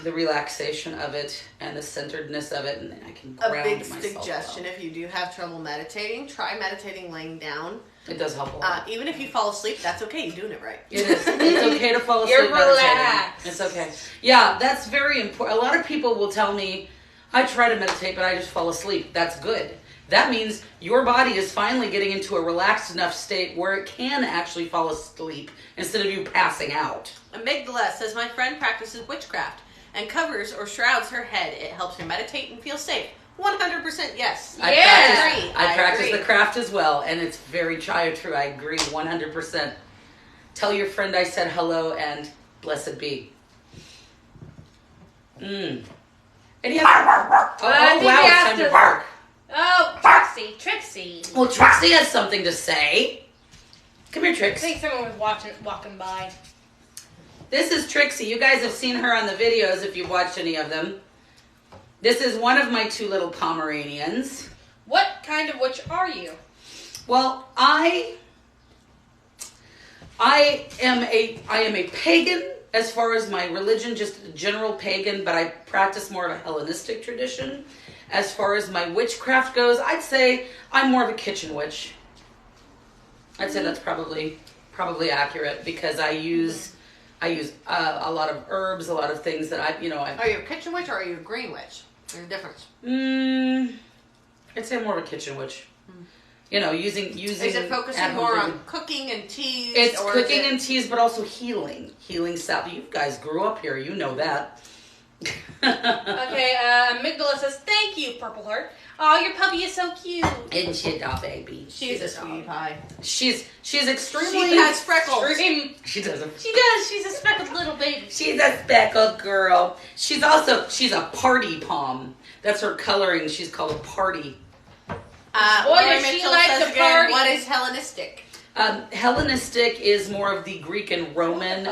relaxation of it and the centeredness of it, and I can ground myself. A big suggestion, if you do have trouble meditating, try meditating laying down. It does help a lot. Even if you fall asleep, that's okay. You're doing it right. It is. It's okay to fall asleep. You're meditating. relaxed. It's okay. Yeah, that's very important. A lot of people will tell me, I try to meditate, but I just fall asleep. That's good. That means your body is finally getting into a relaxed enough state where it can actually fall asleep instead of you passing out. Amygdala says, my friend practices witchcraft and covers or shrouds her head. It helps her meditate and feel safe. 100% yes. I practice the craft as well, and it's very true. I agree 100%. Tell your friend I said hello and blessed be. And he has, wow, it's time to bark. Oh, Trixie. Well, Trixie has something to say. Come here, I Trix. think someone was walking by. This is Trixie. You guys have seen her on the videos if you've watched any of them. This is one of my two little Pomeranians. What kind of witch are you? Well, I am a pagan as far as my religion, just a general pagan, but I practice more of a Hellenistic tradition. As far as my witchcraft goes, I'd say I'm more of a kitchen witch. I'd say that's probably accurate because I use a lot of herbs, a lot of things that I. Are you a kitchen witch or are you a green witch? There's a difference. I'd say I'm more of a kitchen witch. Using. Is it focusing more on cooking and teas? It's cooking and teas, but also healing stuff. You guys grew up here, you know that. Okay, Amygdala says, thank you, Purple Heart. Oh, your puppy is so cute. Isn't she a baby? She's a sweetie pie. She's extremely. She has freckles. She doesn't. She does. She's a speckled little baby. She's a speckled girl. She's a party pom. That's her coloring. She's called a party. Lori does she Mitchell like says to again, party? what is Hellenistic? Hellenistic is more of the Greek and Roman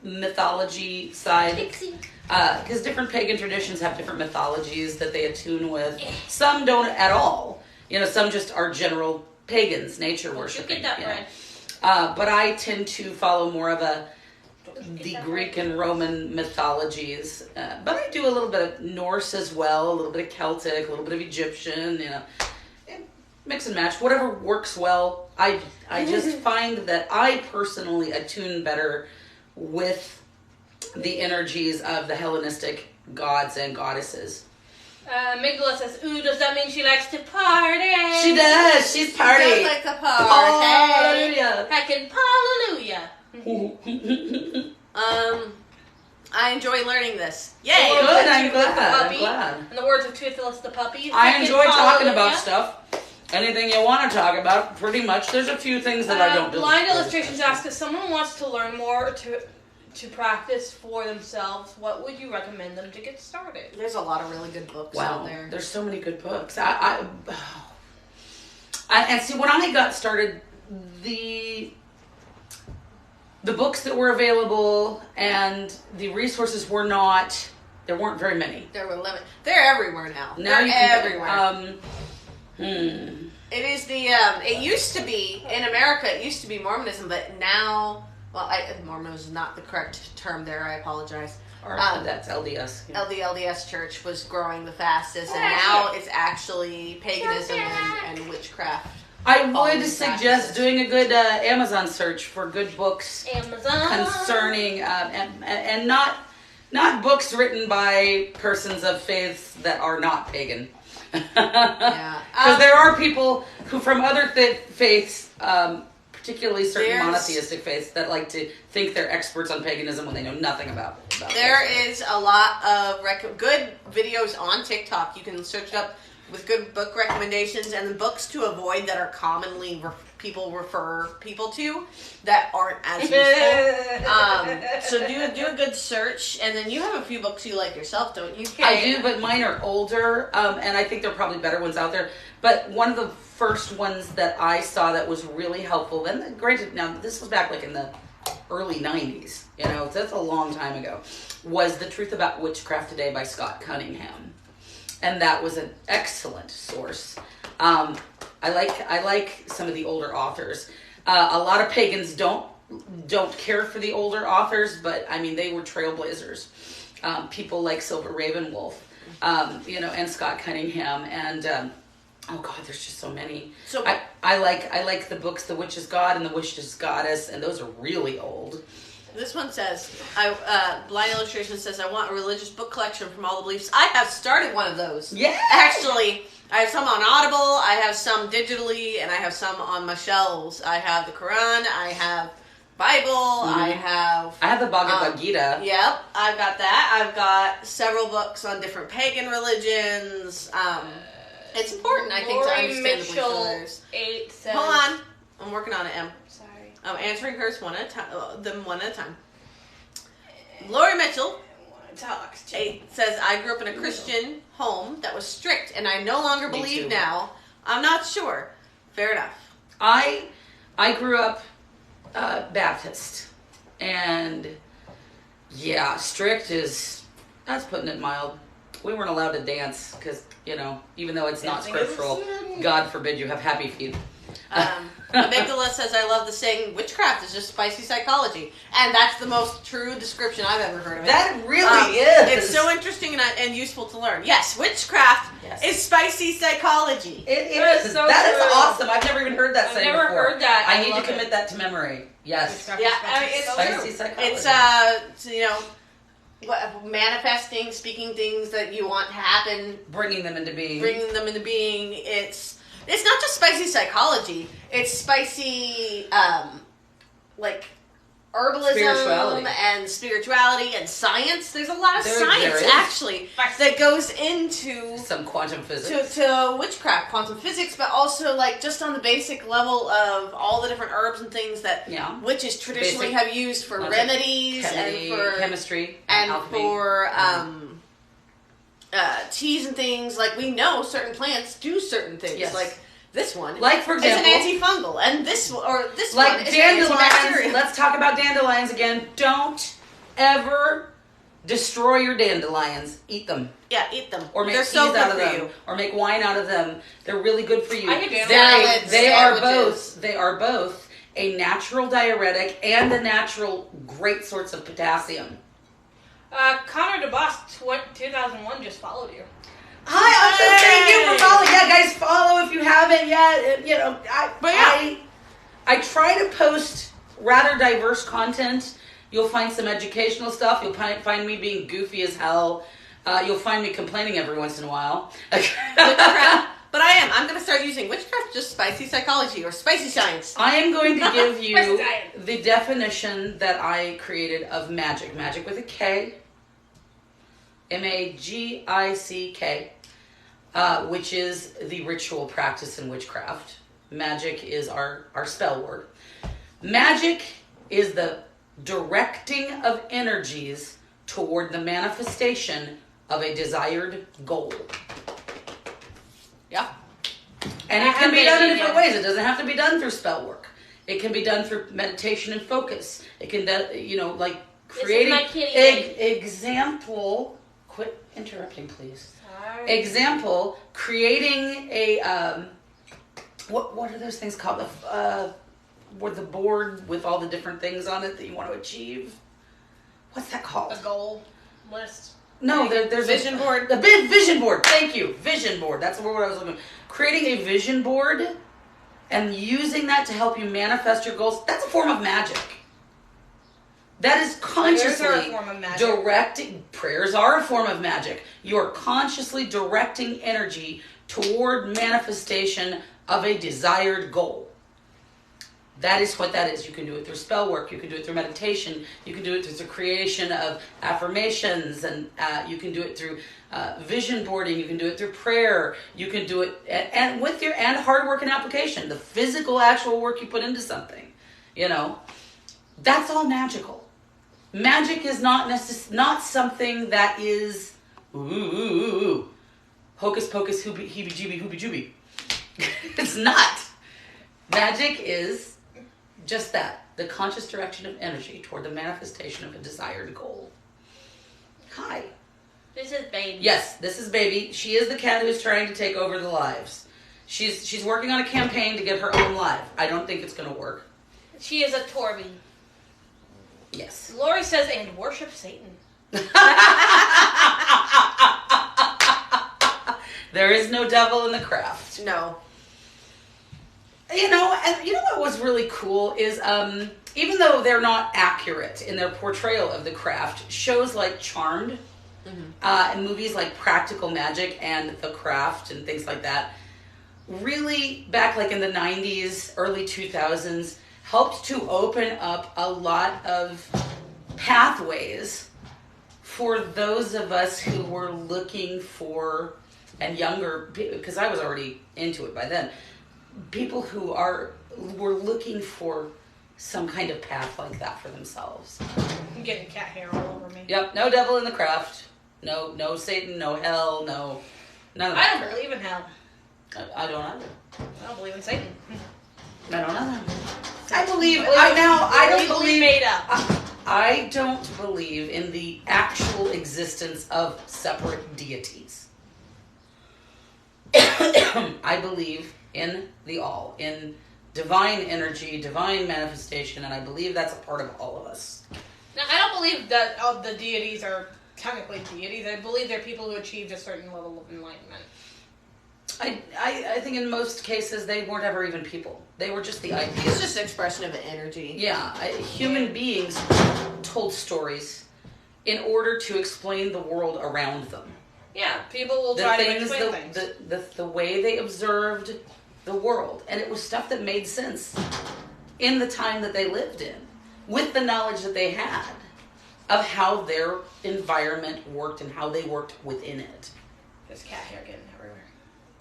mythology side. Because different pagan traditions have different mythologies that they attune with. Some don't at all. Some just are general pagans, nature worshiping. But I tend to follow more of the Greek and Roman mythologies. But I do a little bit of Norse as well, a little bit of Celtic, a little bit of Egyptian, mix and match. Whatever works well. I just find that I personally attune better with the energies of the Hellenistic gods and goddesses. Amygdala says, ooh, does that mean she likes to party? She does. She's party. She does like to party. Hallelujah. Heckin' hallelujah. I enjoy learning this. Yay! Good, I'm glad. Puppy. I'm In the words of Toothless the puppy. I heckin' enjoy talking about hallelujah. stuff. Anything you want to talk about, pretty much. There's a few things that I don't do. Blind Illustrations asks, if someone wants to learn more to practice for themselves, what would you recommend them to get started? There's a lot of really good books Wow, out there. there's so many good books. And see, when I got started, the books that were available and the resources there weren't very many. There were lemon. They're everywhere now. Now They're you can everywhere. It is the. It used to be in America. It used to be Mormonism, but now, well, Mormonism is not the correct term there. I apologize. Or that's LDS. Yeah. The LDS Church was growing the fastest, and now it's actually paganism and witchcraft. I would suggest doing a good Amazon search for good books Amazon concerning and not books written by persons of faiths that are not pagan. Yeah. Because there are people who from other faiths, particularly certain There's- monotheistic faiths, that like to think they're experts on paganism when they know nothing about it. There is a lot of good videos on TikTok. You can search it up with good book recommendations and the books to avoid that are commonly people refer people to that aren't as useful. So do a good search, and then you have a few books you like yourself, don't you? I do, but mine are older, and I think there are probably better ones out there. But one of the first ones that I saw that was really helpful, and granted, now this was back like in the early 90s, you know, so that's a long time ago, was The Truth About Witchcraft Today by Scott Cunningham. And that was an excellent source. I like some of the older authors. A lot of pagans don't care for the older authors, but I mean they were trailblazers. People like Silver Ravenwolf, you know, and Scott Cunningham, and oh god, there's just so many. So I like the books The Witch's God and The Witch's Goddess, and those are really old. this one says, Blind Illustration says, I want a religious book collection from all the beliefs. I have started one of those. Yeah. Actually, I have some on Audible, I have some digitally, and I have some on my shelves. I have the Quran, I have Bible, I have the Bhagavad Gita. Yep, I've got that. I've got several books on different pagan religions. It's important, I think, to understand the beliefs of others. 8 says, Hold on. I'm working on it, Em. Sorry. I'm answering hers one at a time. Them one at a time. Lori Mitchell Talks to 8 says, I grew up in a Christian home that was strict, and I no longer Me believe too. now. I'm not sure. Fair enough. I grew up Baptist, and yeah, strict that's putting it mild. We weren't allowed to dance because, you know, even though it's not Dancing is a scriptural, sin. God forbid you have happy feet. Amygdala says, I love the saying, witchcraft is just spicy psychology. And that's the most true description I've ever heard of it. That really is. It's so interesting and useful to learn. Yes, witchcraft is spicy psychology. It That is is. so That is true. awesome. I've never even heard that I've saying never before. heard that. I I need to love commit it. that to memory. Yes. Witchcraft Yeah, is I mean, it's so Spicy true. psychology. It's, you know, manifesting, speaking things that you want to happen, Bringing them into being. bringing them into being. It's not just spicy psychology. It's spicy, like herbalism Spirituality. and spirituality and science. There's a lot of There science is. actually that goes into Some quantum physics. to witchcraft, quantum physics, but also like just on the basic level of all the different herbs and things that Yeah. witches traditionally Basic have used for concept. remedies Chemistry and alchemy. for teas and things. Like we know certain plants do certain things. Yes. Like this one, Like, for is example, an antifungal, and this one like is dandelions. antibacterial. Let's talk about dandelions again. Don't ever destroy your dandelions. Eat them. Yeah, eat them. Or make They're teas so out of good for them, you. or make wine out of them. They're really good for you. I get Salads, They are sandwiches. both. They are both a natural diuretic and a natural great source of potassium. Connor DeBoss 2001 just followed you. Hi, also thank you for following. Yeah, guys, follow if you haven't yet. You know, I try to post rather diverse content. You'll find some educational stuff. You'll find me being goofy as hell. You'll find me complaining every once in a while. Witchcraft. But I'm going to start using witchcraft, just spicy psychology or spicy science. I am going to give you Science. the definition that I created of magic. Magic with a K. Magick. Which is the ritual practice in witchcraft. Magic is our spell word. Magic is the directing of energies toward the manifestation of a desired goal. Yeah. And it can be done in different ways. It doesn't have to be done through spell work. It can be done through meditation and focus. It can, like creating my kitty. example. Quit interrupting, please. Example, creating a, what are those things called? With the board with all the different things on it that you want to achieve. What's that called? A goal list. No, there's Vision board. A big vision board. Thank you. Vision board. That's the word I was looking for. Creating a vision board and using that to help you manifest your goals. That's a form of magic. That is consciously Prayers are a form of magic. directing. Prayers are a form of magic. You are consciously directing energy toward manifestation of a desired goal. That is what that is. You can do it through spell work. You can do it through meditation. You can do it through the creation of affirmations, and you can do it through vision boarding. You can do it through prayer. You can do it and with your hard work and application, the physical, actual work you put into something. That's all magical. Magic is not something that is hocus pocus heebie jeebie hoobie joobie. It's not. Magic is just that, the conscious direction of energy toward the manifestation of a desired goal. Hi. This is Baby. Yes, this is Baby. She is the cat who's trying to take over the lives. She's working on a campaign to get her own live. I don't think it's going to work. She is a Torby. Yes. Lori says, and worship Satan. There is no devil in the craft. No. And you know what was really cool is even though they're not accurate in their portrayal of the craft, shows like Charmed and movies like Practical Magic and The Craft and things like that, really back like in the 90s, early 2000s, helped to open up a lot of pathways for those of us who were looking for, and younger, because I was already into it by then, people who were looking for some kind of path like that for themselves. I'm getting cat hair all over me. Yep, no devil in the craft. No Satan, no hell, none of that. I don't believe in hell. I don't either. I don't believe in Satan. I don't either. I don't believe in the actual existence of separate deities. I believe in the all, in divine energy, divine manifestation, and I believe that's a part of all of us. Now, I don't believe that all the deities are technically deities. I believe they're people who achieved a certain level of enlightenment. I think in most cases they weren't ever even people. They were just the ideas. It's just an expression of energy. Yeah, human beings told stories in order to explain the world around them. Yeah, people will try to explain things. The way they observed the world. And it was stuff that made sense in the time that they lived in, with the knowledge that they had of how their environment worked and how they worked within it. There's cat hair getting everywhere.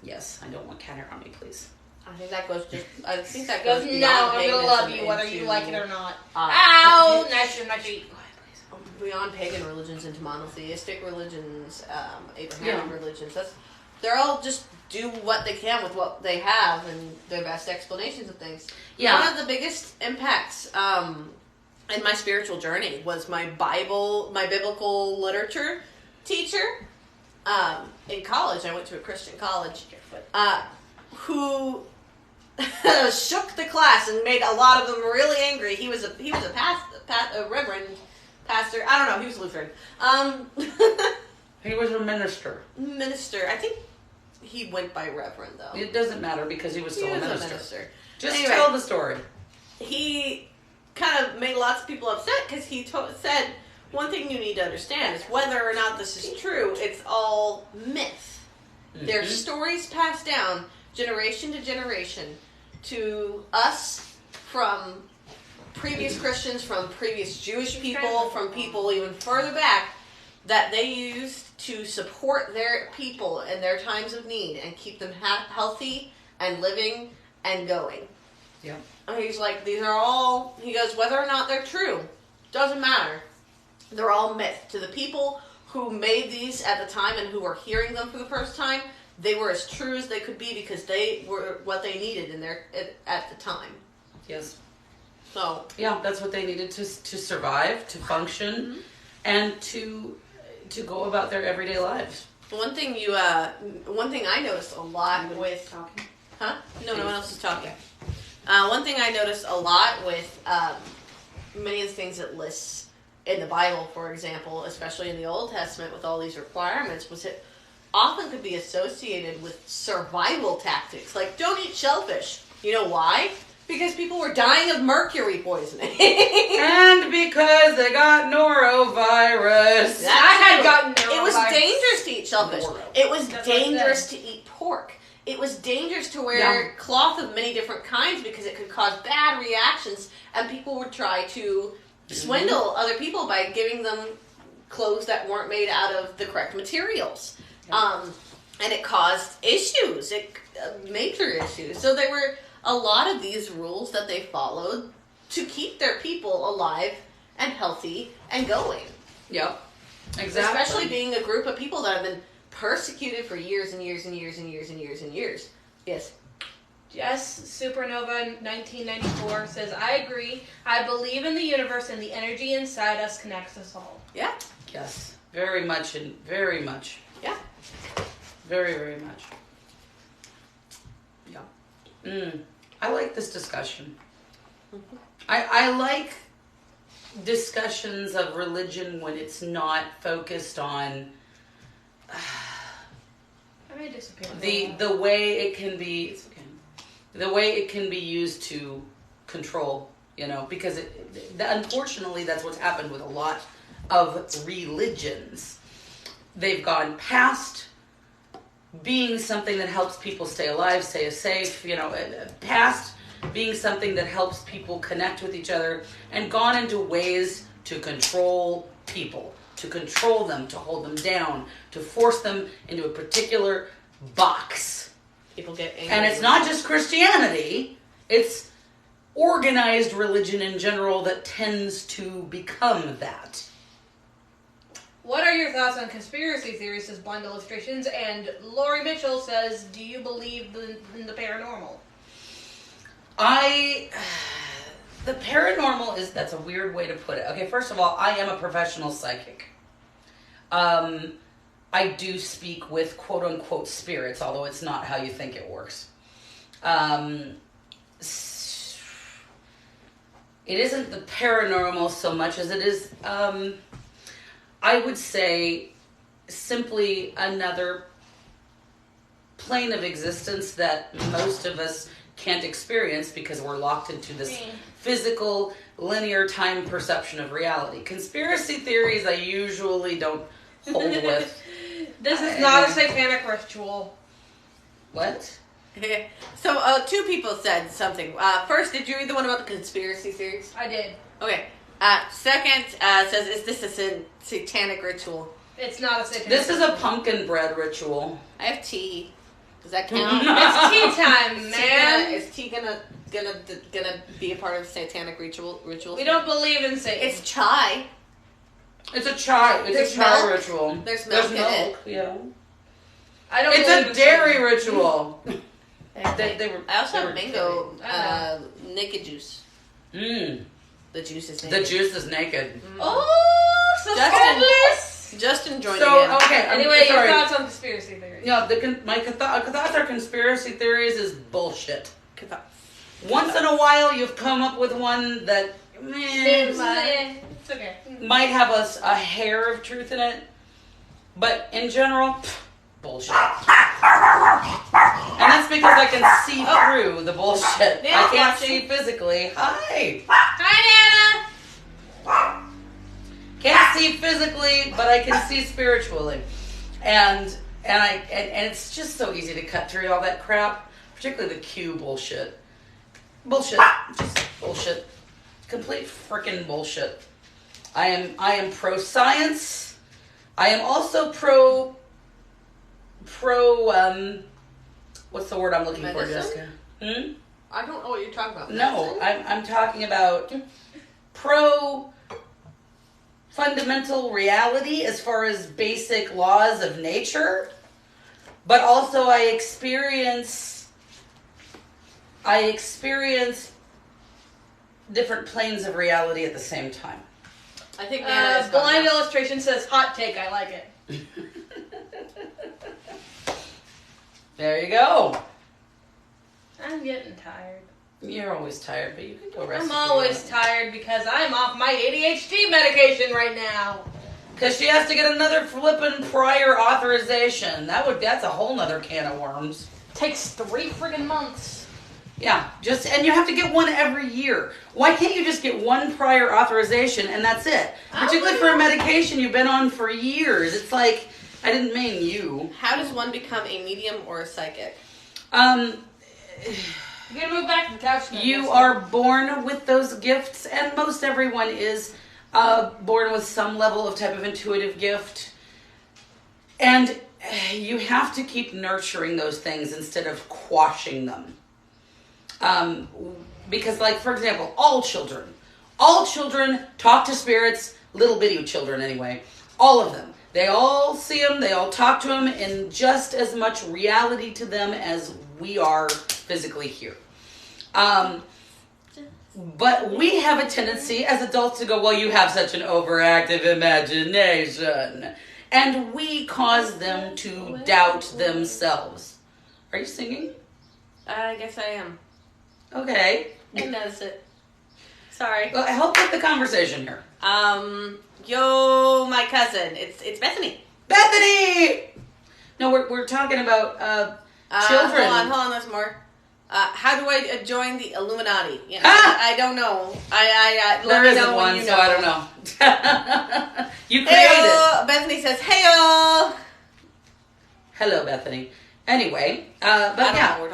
Yes, I don't want cat hair on me, please. I think that goes Goes, beyond no, I'm gonna love paganism you whether you into, like it or not. Ow! Nice my feet. Beyond pagan religions into monotheistic religions, Abrahamic religions. They're all just do what they can with what they have and their best explanations of things. Yeah. One of the biggest impacts in my spiritual journey was my biblical literature teacher. In college, I went to a Christian college, who shook the class and made a lot of them really angry. He was a reverend pastor. I don't know. He was Lutheran. He was a minister. Minister. I think he went by reverend though. It doesn't matter because he was still a minister. Just Anyway. tell the story. He kind of made lots of people upset because he said, one thing you need to understand is whether or not this is true, it's all myth. Mm-hmm. They're stories passed down generation to generation to us from previous Christians, from previous Jewish people, from people even further back, that they used to support their people in their times of need and keep them healthy and living and going. Yeah. And he's like, these are all, he goes, whether or not they're true, doesn't matter. They're all myth. To the people who made these at the time and who were hearing them for the first time, they were as true as they could be because they were what they needed at the time. Yes. So yeah, that's what they needed to survive, to function, and to go about their everyday lives. One thing I noticed a lot with, huh? No one else is talking. One thing I noticed a lot with many of the things it lists in the Bible, for example, especially in the Old Testament with all these requirements, was it often could be associated with survival tactics, like don't eat shellfish. You know why? Because people were dying of mercury poisoning. And because they got norovirus. I had gotten It was norovirus. dangerous to eat shellfish. Noro. It was That's what I dangerous said. to eat pork. It was dangerous to wear Yeah. cloth of many different kinds because it could cause bad reactions, and people would try to swindle other people by giving them clothes that weren't made out of the correct materials. And it caused issues, major issues. So there were a lot of these rules that they followed to keep their people alive and healthy and going. Yep. Exactly. Especially being a group of people that have been persecuted for years and years and years and years and years and years. Yes. Jess Supernova 1994 says, I agree. I believe in the universe and the energy inside us connects us all. Yeah. Yes. Very much and very much. Yeah. Very, very much. Yeah. I like this discussion. I like discussions of religion when it's not focused on I may disappear. the way it can be the way it can be used to control, because unfortunately that's what's happened with a lot of religions. They've gone past being something that helps people stay alive, stay safe, past being something that helps people connect with each other, and gone into ways to control people, to control them, to hold them down, to force them into a particular box. People get angry. And it's not just Christianity, it's organized religion in general that tends to become that. What are your thoughts on conspiracy theories, says Blind Illustrations? And Lori Mitchell says, do you believe in the paranormal? The paranormal that's a weird way to put it. Okay, first of all, I am a professional psychic. I do speak with quote-unquote spirits, although it's not how you think it works. It isn't the paranormal so much as it is, I would say, simply another plane of existence that most of us can't experience because we're locked into this physical, linear time perception of reality. Conspiracy theories I usually don't hold with. This is not a satanic ritual. What? So, two people said something. First, did you read the one about the conspiracy theories? I did. Okay. Second, says, is this a satanic ritual? It's not a satanic This is ritual. a pumpkin bread ritual. I have tea. Does that count? It's tea time, man. Is tea gonna be a part of satanic ritual? We don't believe in Satan. It's chai. It's a chai. It's There's a chai milk. ritual. There's milk in it. Yeah. I don't It's believe a in dairy Satan. ritual. I also have mango I naked juice. Mm. The juice is The naked. juice is naked. Oh, so scandalous. Justin joined So, again. okay. Anyway, your sorry. thoughts on conspiracy theories? My thoughts on conspiracy theories is bullshit. Katha- Once in a while, you've come up with one that Seems it's okay. might have a hair of truth in it, but in general, bullshit. And that's because I can see through the bullshit. Nana's I can't watching. see physically. Hi. Hi, Nana. Can't see physically, but I can see spiritually. And it's just so easy to cut through all that crap, particularly the Q bullshit. Bullshit. Just bullshit. Complete freaking bullshit. I am pro science. I am also pro what's the word I'm looking for, Medicine? Jessica? I don't know what you're talking about. No, I'm talking about pro fundamental reality as far as basic laws of nature, but also I experience different planes of reality at the same time. I think Nana is Blind Illustration says, hot take, I like it. There you go. I'm getting tired. You're always tired, but you can go rest. I'm always tired because I'm off my ADHD medication right now. Because she has to get another flippin' prior authorization. That's a whole nother can of worms. Takes 3 friggin' months. Yeah, and you have to get one every year. Why can't you just get one prior authorization and that's it? Particularly for a medication you've been on for years. It's like, I didn't mean you. How does one become a medium or a psychic? You gotta move back to the couch. You are born with those gifts, and most everyone is born with some level of type of intuitive gift. And you have to keep nurturing those things instead of quashing them. Because, like, for example, all children talk to spirits, little bitty children anyway, all of them. They all see them, they all talk to them in just as much reality to them as we are physically here. But we have a tendency as adults to go, well, you have such an overactive imagination. And we cause them to doubt themselves. Are you singing? I guess I am. Okay. I noticed it. Sorry. Well, help with the conversation here. Yo, my cousin. It's Bethany. Bethany! No, we're talking about children. Hold on, there's more. How do I join the Illuminati? Yeah, Ah! I don't know. There isn't one, you so know. I don't know. You created it. Bethany says, "Heyo." Hello, Bethany. Anyway, but I don't yeah, know what we're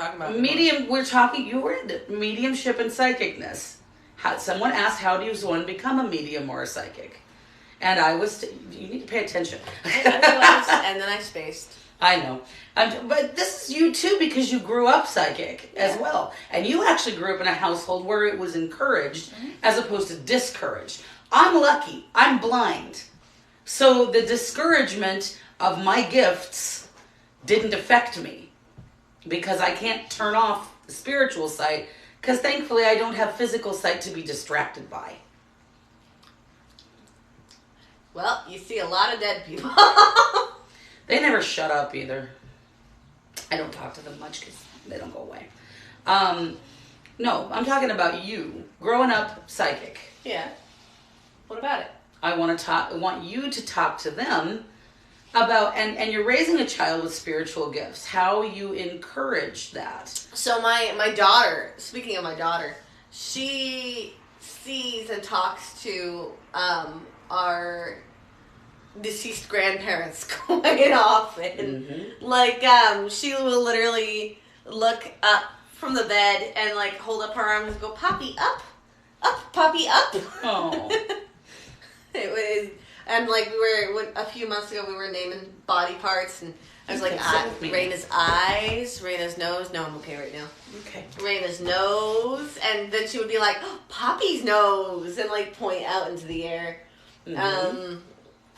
talking about. You were into mediumship and psychicness. Someone asked, how does one become a medium or a psychic? And you need to pay attention. I realized, and then I spaced. I know. But this is you too, because you grew up psychic as well. And you actually grew up in a household where it was encouraged as opposed to discouraged. I'm lucky. I'm blind. So the discouragement of my gifts didn't affect me because I can't turn off the spiritual sight because thankfully I don't have physical sight to be distracted by. Well, you see a lot of dead people. They never shut up either. I don't talk to them much because they don't go away. No, I'm talking about you growing up psychic. Yeah. What about it? I want you to talk to them about, and you're raising a child with spiritual gifts, how you encourage that. So my daughter, speaking of my daughter, she sees and talks to our deceased grandparents quite often. Mm-hmm. Like, she will literally look up from the bed and, like, hold up her arms and go, "Poppy, up! Up, Poppy, up!" Oh. It was, and, like, a few months ago, we were naming body parts, and I was like, Raina's eyes, Raina's nose. No, I'm okay right now. Okay. Raina's nose, and then she would be like, "Oh, Poppy's nose," and, like, point out into the air. Mm-hmm.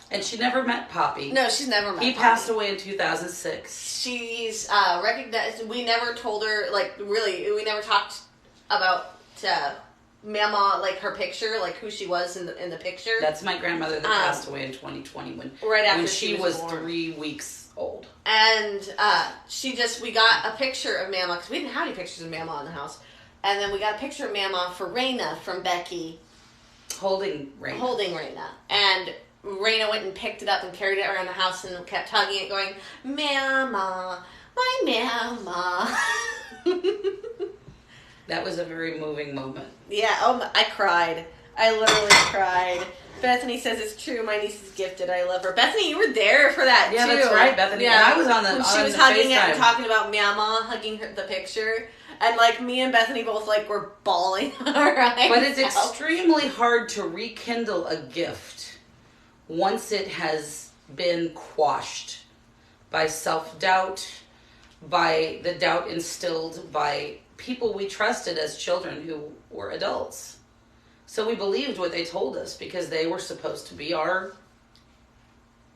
And she never met Poppy. No, she's never met He Poppy. passed away in 2006. She's recognized. We never told her, like, really, we never talked about Mama, like, her picture, like, who she was in the picture. That's my grandmother that passed away in 2020 right after when she was born. 3 weeks old. And we got a picture of Mama, because we didn't have any pictures of Mama in the house. And then we got a picture of Mama for Raina from Becky. Holding Raina. And Raina went and picked it up and carried it around the house and kept hugging it, going, "Mama, my Mama." That was a very moving moment. Yeah, I cried. I literally cried. Bethany says it's true. My niece is gifted. I love her. Bethany, you were there for that Yeah, too. that's right, Bethany. Yeah, And I was on when she was the hugging it FaceTime. and talking about Mama, hugging the picture, and like me and Bethany both like were bawling our eyes But it's out. extremely hard to rekindle a gift once it has been quashed by self-doubt, by the doubt instilled by people we trusted as children who were adults. So we believed what they told us because they were supposed to be our,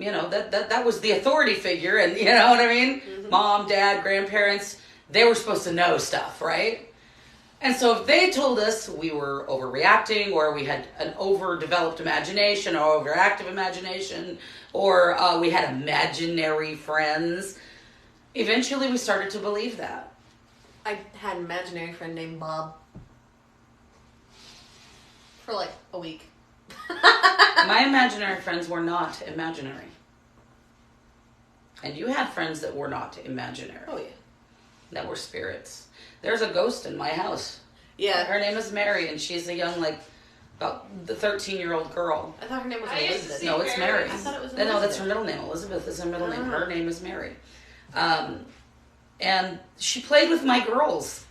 that was the authority figure, and you know what I mean? Mm-hmm. Mom, dad, grandparents, they were supposed to know stuff, right? And so if they told us we were overreacting, or we had an overdeveloped imagination or overactive imagination, or we had imaginary friends, Eventually, we started to believe that. I had an imaginary friend named Bob for like a week. My imaginary friends were not imaginary. And you had friends that were not imaginary. Oh, yeah. That were spirits. There's a ghost in my house. Yeah. Her name is Mary, and she's a young, like, about the 13-year-old girl. I thought her name was I used to Elizabeth. see No, it's Mary. I thought it was No, that's Elizabeth. her middle name. Elizabeth is her middle name. Oh. Her name is Mary. And she played with my girls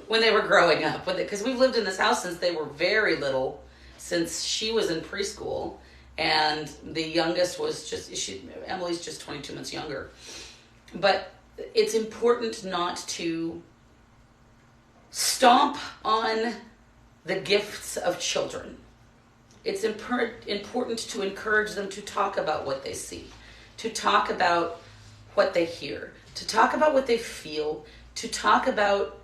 when they were growing up. Because we've lived in this house since they were very little, since she was in preschool. And the youngest was Emily's just 22 months younger. But it's important not to stomp on the gifts of children. It's important to encourage them to talk about what they see, to talk about what they hear, to talk about what they feel, to talk about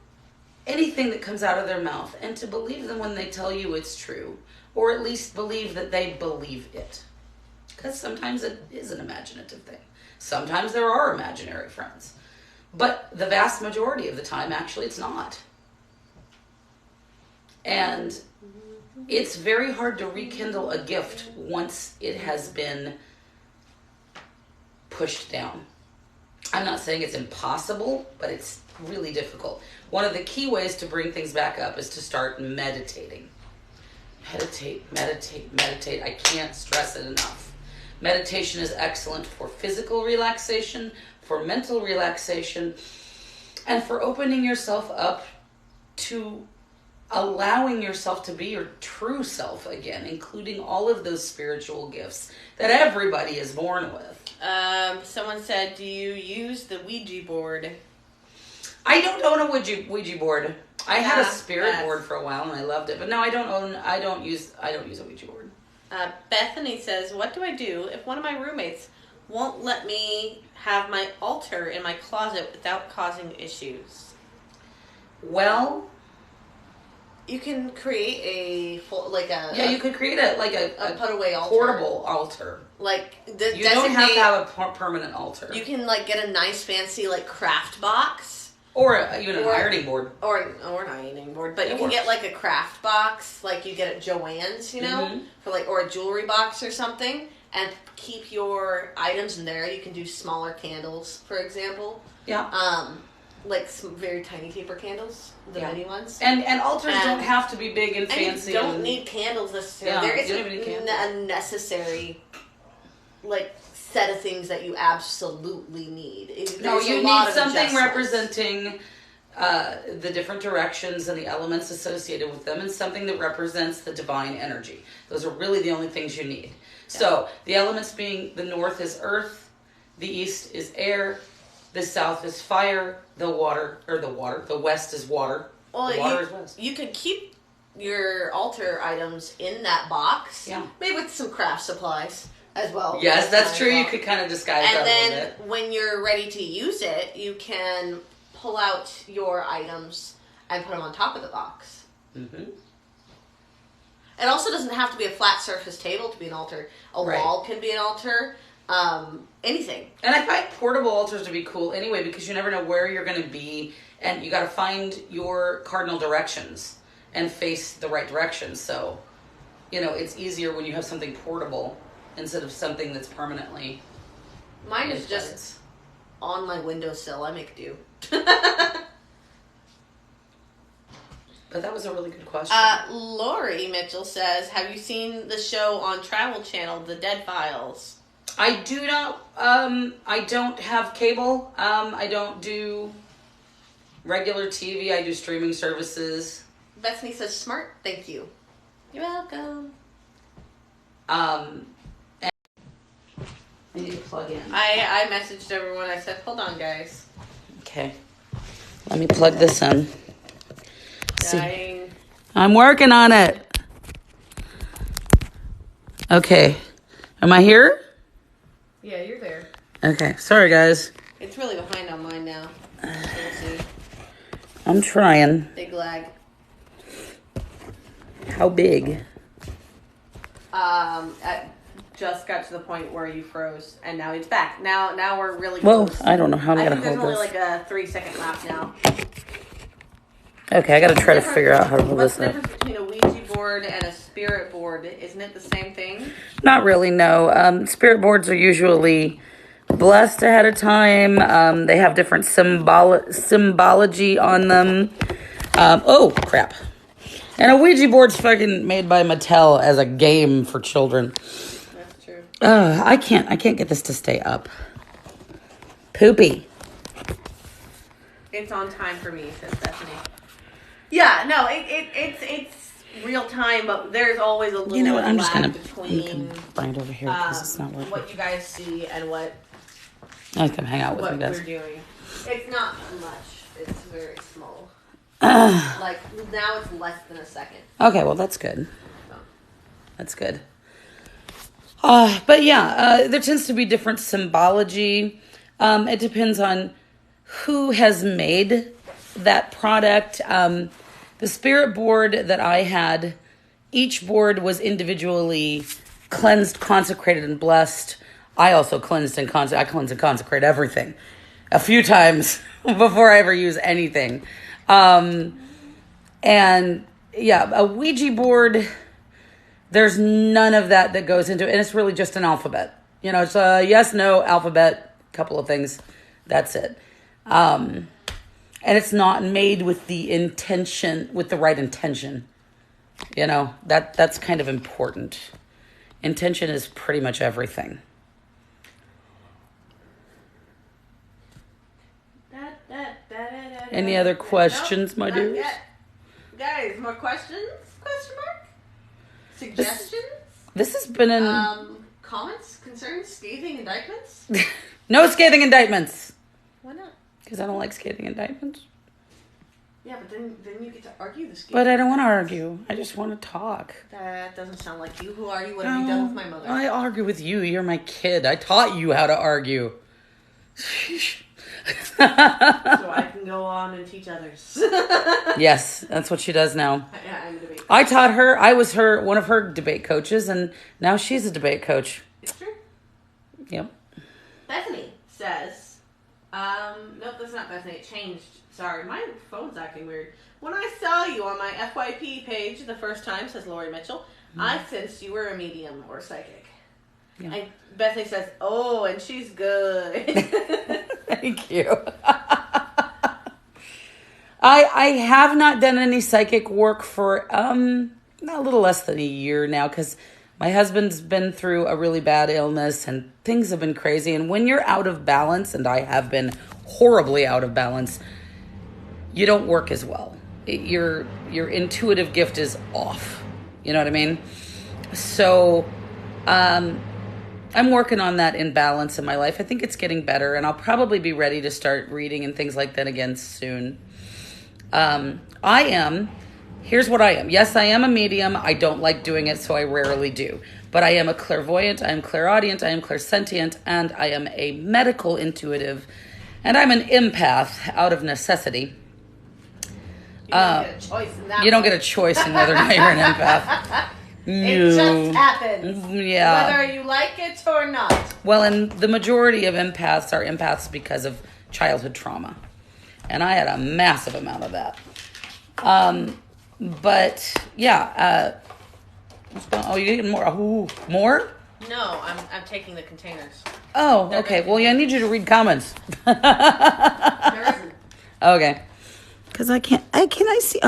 anything that comes out of their mouth, and to believe them when they tell you it's true, or at least believe that they believe it. Because sometimes it is an imaginative thing. Sometimes there are imaginary friends. But the vast majority of the time, actually, it's not. And it's very hard to rekindle a gift once it has been pushed down. I'm not saying it's impossible, but it's really difficult. One of the key ways to bring things back up is to start meditating. Meditate, meditate, meditate. I can't stress it enough. Meditation is excellent for physical relaxation, for mental relaxation, and for opening yourself up to allowing yourself to be your true self again, including all of those spiritual gifts that everybody is born with. Someone said, do you use the Ouija board? I don't own a Ouija board. I had a Yeah, spirit that's- board for a while and I loved it, but no, I don't use a Ouija board. Bethany says, what do I do if one of my roommates won't let me have my altar in my closet without causing issues? Well, You can create a full, like a yeah, you could create a put away altar, portable altar. like You don't have to have a permanent altar, You can like get a nice fancy like craft box or even an or- ironing board. or an ironing board, but It you can works. get like a craft box like you get at Joann's, you know, Mhm. for like or a jewelry box or something, and keep your items in there. You can do smaller candles, for example. Yeah. Like some very tiny taper candles, the Yeah. mini ones. And altars And- don't have to be big and And fancy. you don't and- need candles necessarily. Yeah, There you don't even need isn't candles. a necessary like set of things that you absolutely need. No, There's a you lot need of something adjustments. representing the different directions and the elements associated with them, and something that represents the divine energy. Those are really the only things you need. So the elements being the north is earth, the east is air, the south is fire, the west is water. Well, the water is west. you could keep your altar items in that box. Yeah. Maybe with some craft supplies as well. Yes, that's As true. You well. could kind of disguise And that a then little bit. when you're ready to use it, you can pull out your items and put them on top of the box. Mm-hmm. It also doesn't have to be a flat surface table to be an altar. A Right. wall can be an altar. Anything. And I find portable altars to be cool anyway, because you never know where you're going to be, and you got to find your cardinal directions and face the right direction. So, it's easier when you have something portable instead of something that's permanently. Mine in is just place. on my windowsill. I make do. But that was a really good question. Lori Mitchell says, have you seen the show on Travel Channel, The Dead Files? I do not. I don't have cable. I don't do regular TV. I do streaming services. Bethany says, smart, thank you. You're welcome. And I need to plug in. I messaged everyone. I said, hold on, guys. Okay. Let me plug this in. See. Dying. I'm working on it. Okay. Am I here? Yeah, you're there. Okay. Sorry, guys. It's really behind on mine now. So we'll see. I'm trying. Big lag. How big? At just got to the point where you froze, and now he's back. Now we're really Well, close. I don't know how I'm I going think to there's hold only this. like a 3-second lap now. Okay, I got to try to figure out how to hold What's this the up. difference between a Ouija board and a spirit board? Isn't it the same thing? Not really, no. Spirit boards are usually blessed ahead of time. They have different symbology on them. Oh, crap. And a Ouija board's fucking made by Mattel as a game for children. That's true. I can't get this to stay up. Poopy. It's on time for me, says Bethany. Yeah, no, it's real time, but there's always a little You know what? I'm just lag gonna between find over here because it's not working. what you guys see and what I'll come hang out with you we're guys. doing. It's not much. It's very small. Like now, it's less than a second. Okay, well that's good. So. That's good. But yeah, there tends to be different symbology. It depends on who has made that product. The spirit board that I had, each board was individually cleansed, consecrated, and blessed. I also cleansed and consecrate everything a few times before I ever use anything. And yeah, a Ouija board, there's none of that goes into it. And it's really just an alphabet. You know, it's a yes, no alphabet, couple of things. That's it. And it's not made with the right intention. You know, that's kind of important. Intention is pretty much everything. Any other questions, my dudes? Guys, more questions? Question mark? Suggestions? This has been Comments? Concerns? Scathing indictments? no scathing indictments. Why not? Because I don't like scathing indictments. Yeah, but then you get to argue the scathing. But I don't want to argue. I just want to talk. That doesn't sound like you. Who are you? What have you done with my mother? I argue with you. You're my kid. I taught you how to argue. So I can go on and teach others. Yes, that's what she does now. Yeah, I'm a debate coach. I taught her. I was one of her debate coaches, and now she's a debate coach. It's true. Yep. Bethany says, nope, that's not Bethany. It changed. Sorry, my phone's acting weird. When I saw you on my FYP page the first time, says Lori Mitchell, I sensed you were a medium or psychic. Yeah. And Bethany says, oh, and she's good. Thank you. I have not done any psychic work for a little less than a year now because my husband's been through a really bad illness and things have been crazy. And when you're out of balance, and I have been horribly out of balance, you don't work as well. Your intuitive gift is off. You know what I mean? So I'm working on that imbalance in my life. I think it's getting better, and I'll probably be ready to start reading and things like that again soon. Here's what I am. Yes, I am a medium. I don't like doing it, so I rarely do. But I am a clairvoyant, I am clairaudient, I am clairsentient, and I am a medical intuitive, and I'm an empath out of necessity. You don't get a choice in that. You don't get a choice in whether or not you're an empath. It just happens. Yeah. Whether you like it or not. Well, and the majority of empaths are empaths because of childhood trauma. And I had a massive amount of that. But, yeah. You getting more? Ooh, more? No, I'm taking the containers. Oh, okay. Well, yeah, I need you to read comments. There isn't. Okay. Because I see,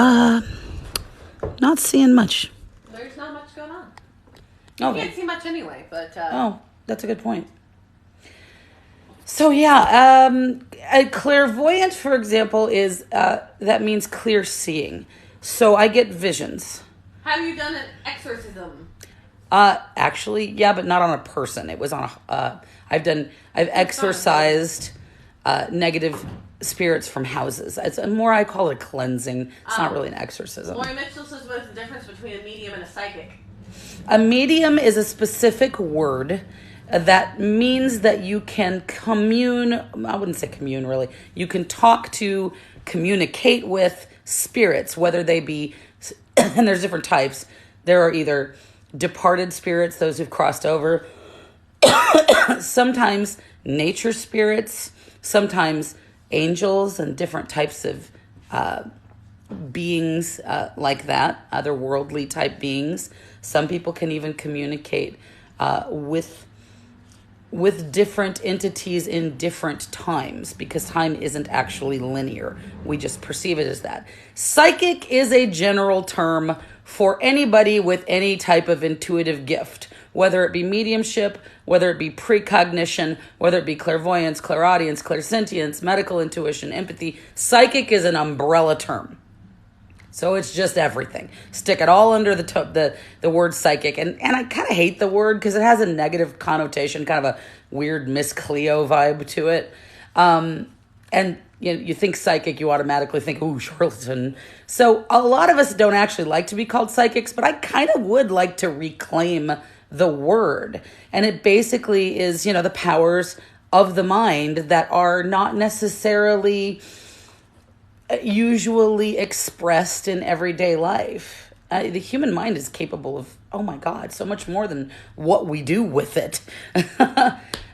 not seeing much. There's not much going on. Okay. You can't see much anyway, but... Oh, that's a good point. So yeah, a clairvoyant, for example, is that means clear seeing. So I get visions. Have you done an exorcism? Actually, yeah, but not on a person. It was on I've exorcised negative spirits from houses. It's more, I call it a cleansing. It's not really an exorcism. Lori Mitchell says, what's the difference between a medium and a psychic? A medium is a specific word that means that you can commune. I wouldn't say commune, really. You can talk to, communicate with spirits, whether they be, and there's different types. There are either departed spirits, those who've crossed over, Sometimes nature spirits, sometimes angels and different types of beings like that, otherworldly type beings. Some people can even communicate with different entities in different times, because time isn't actually linear. We just perceive it as that. Psychic is a general term for anybody with any type of intuitive gift, whether it be mediumship, whether it be precognition, whether it be clairvoyance, clairaudience, clairsentience, medical intuition, empathy. Psychic is an umbrella term. So it's just everything. Stick it all under the word psychic. And I kind of hate the word because it has a negative connotation, kind of a weird Miss Cleo vibe to it. And you think psychic, you automatically think, ooh, charlatan. So a lot of us don't actually like to be called psychics, but I kind of would like to reclaim the word. And it basically is, the powers of the mind that are not necessarily usually expressed in everyday life. The human mind is capable of, oh my God, so much more than what we do with it.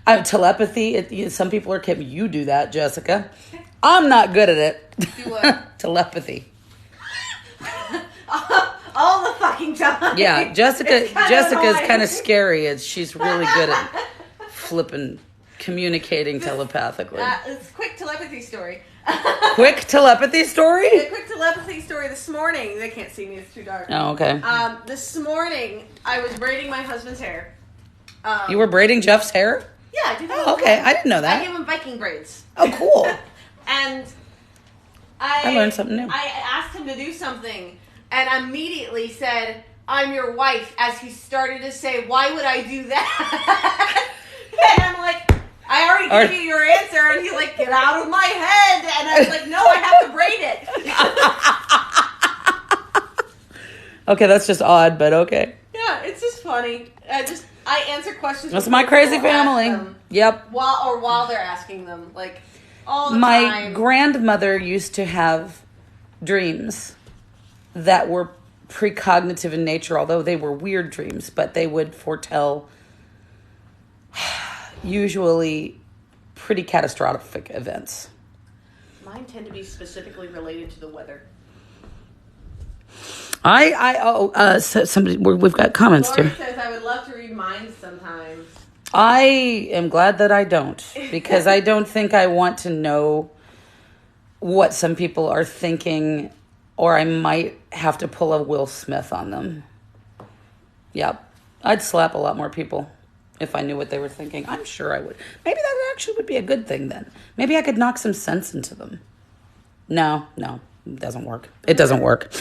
Telepathy, some people are capable. You do that, Jessica. I'm not good at it. Do what? Telepathy. All the fucking time. Yeah, Jessica's kind of scary. She's really good at communicating telepathically. It's a quick telepathy story. Quick telepathy story? A quick telepathy story this morning. They can't see me, it's too dark. Oh, okay. This morning, I was braiding my husband's hair. You were braiding Jeff's hair? Yeah, I did that. Oh, okay. I didn't know I that. gave him Viking braids. Oh, cool. And I learned something new. I asked him to do something, and immediately said, "I'm your wife," as he started to say, "Why would I do that?" And I'm like, "I already gave you your answer," and he's like, "Get out of my head," and I was like, "No, I have to braid it." Okay, that's just odd, but okay. Yeah, it's just funny. I answer questions. That's my crazy family. Yep. While they're asking them, like all the My time. grandmother used to have dreams that were precognitive in nature, although they were weird dreams, but they would foretell usually pretty catastrophic events. Mine tend to be specifically related to the weather. Somebody, we've got comments Lori here. says, "I would love to read mine sometimes." I am glad that I don't, because I don't think I want to know what some people are thinking, or I might have to pull a Will Smith on them. Yep. I'd slap a lot more people if I knew what they were thinking. I'm sure I would. Maybe that actually would be a good thing then. Maybe I could knock some sense into them. No, it doesn't work. It doesn't work.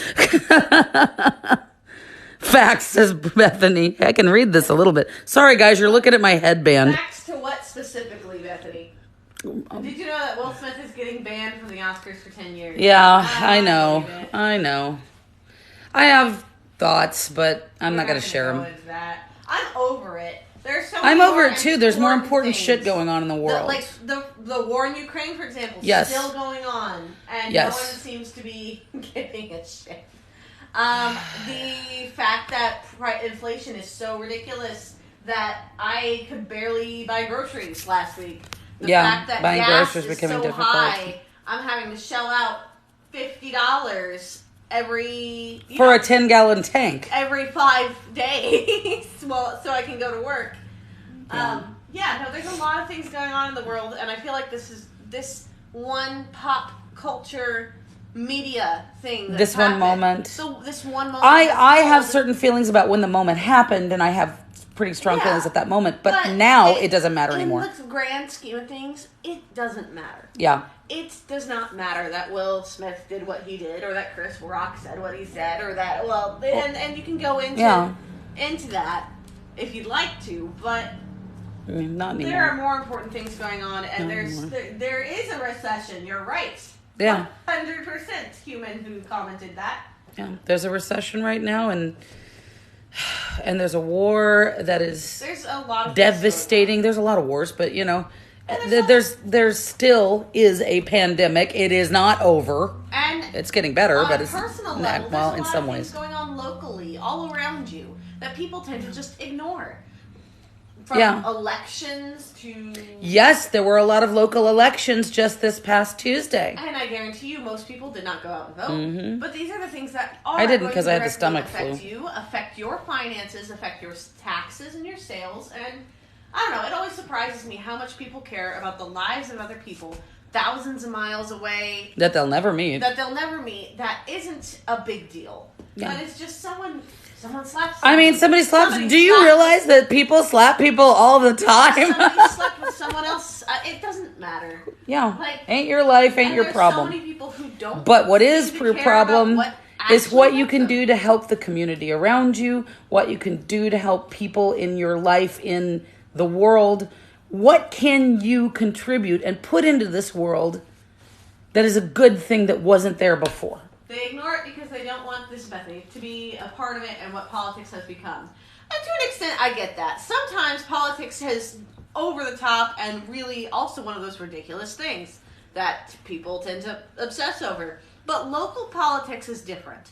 Facts, says Bethany. I can read this a little bit. Sorry, guys, you're looking at my headband. Facts to what specifically, Bethany? Did you know that Will Smith is getting banned from the Oscars for 10 years? Yeah, I know. I have thoughts, but I'm not going to share them. I'm over it. There's so I'm many over it too. There's more important things. shit going on in the world. The war in Ukraine, for example, Yes. still going on, and Yes. no one seems to be giving a shit. The fact that inflation is so ridiculous that I could barely buy groceries last week. The fact that buying gas groceries is becoming so difficult. high, I'm having to shell out $50 every For a 10-gallon tank. every 5 days, so I can go to work. There's a lot of things going on in the world, and I feel like this one pop culture media thing. That's This one happened. moment. So this one moment. I have certain feelings about when the moment happened, and I have pretty strong feelings at that moment. But now it doesn't matter anymore. In the grand scheme of things, it doesn't matter. Yeah. It does not matter that Will Smith did what he did, or that Chris Rock said what he said, or that and you can go into that if you'd like to, but Not anymore. there are more important things going on, and there is a recession. You're right. Yeah. 100% human who commented that. Yeah. There's a recession right now, and there's a war that is There's a lot of devastating. There's a lot of wars, but there's still is a pandemic. It is not over. And It's getting better, on but a it's personal not, level, well, there's in a lot some of ways. things going on locally, all around you, that people tend to just ignore. from Yeah. elections to. Yes, there were a lot of local elections just this past Tuesday. And I guarantee you, most people did not go out and vote. Mm-hmm. But these are the things that are I didn't going because to I had the directly stomach affect flu. you, affect your finances, affect your taxes and your sales. And I don't know, it always surprises me how much people care about the lives of other people thousands of miles away That they'll never meet. that isn't a big deal. Yeah. But it's just someone slaps I mean, somebody slaps. Do you realize that people slap people all the time? somebody slept with someone else. It doesn't matter. Yeah. Like, Ain't your life, ain't And your there's problem. so many people who don't. But what is seem to your care problem about is what actually you can makes do to help the community around you, what you can do to help people in your life, in the world. What can you contribute and put into this world that is a good thing that wasn't there before? They ignore it because they don't want this, Bethany, to be a part of it and what politics has become. And to an extent, I get that. Sometimes politics has over the top and really also one of those ridiculous things that people tend to obsess over. But local politics is different.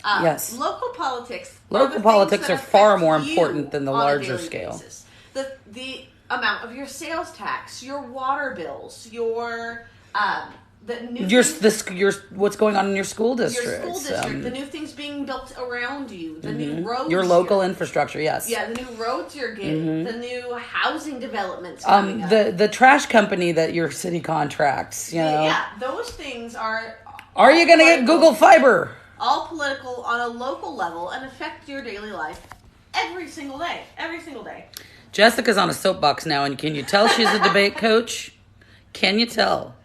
Yes. Local politics. Local politics are far more important than the larger scale. Basis. The amount of your sales tax, your water bills, your the new Your what's going on in your school district. your school district, the new things being built around you, the new roads, Your local infrastructure, yes. yeah, the new roads you're getting, the new housing developments coming up. The trash company that your city contracts, you know. Yeah, those things are. Are you going to get Google Fiber? All political on a local level and affect your daily life every single day. Every single day. Jessica's on a soapbox now, and can you tell she's a debate coach? Can you tell?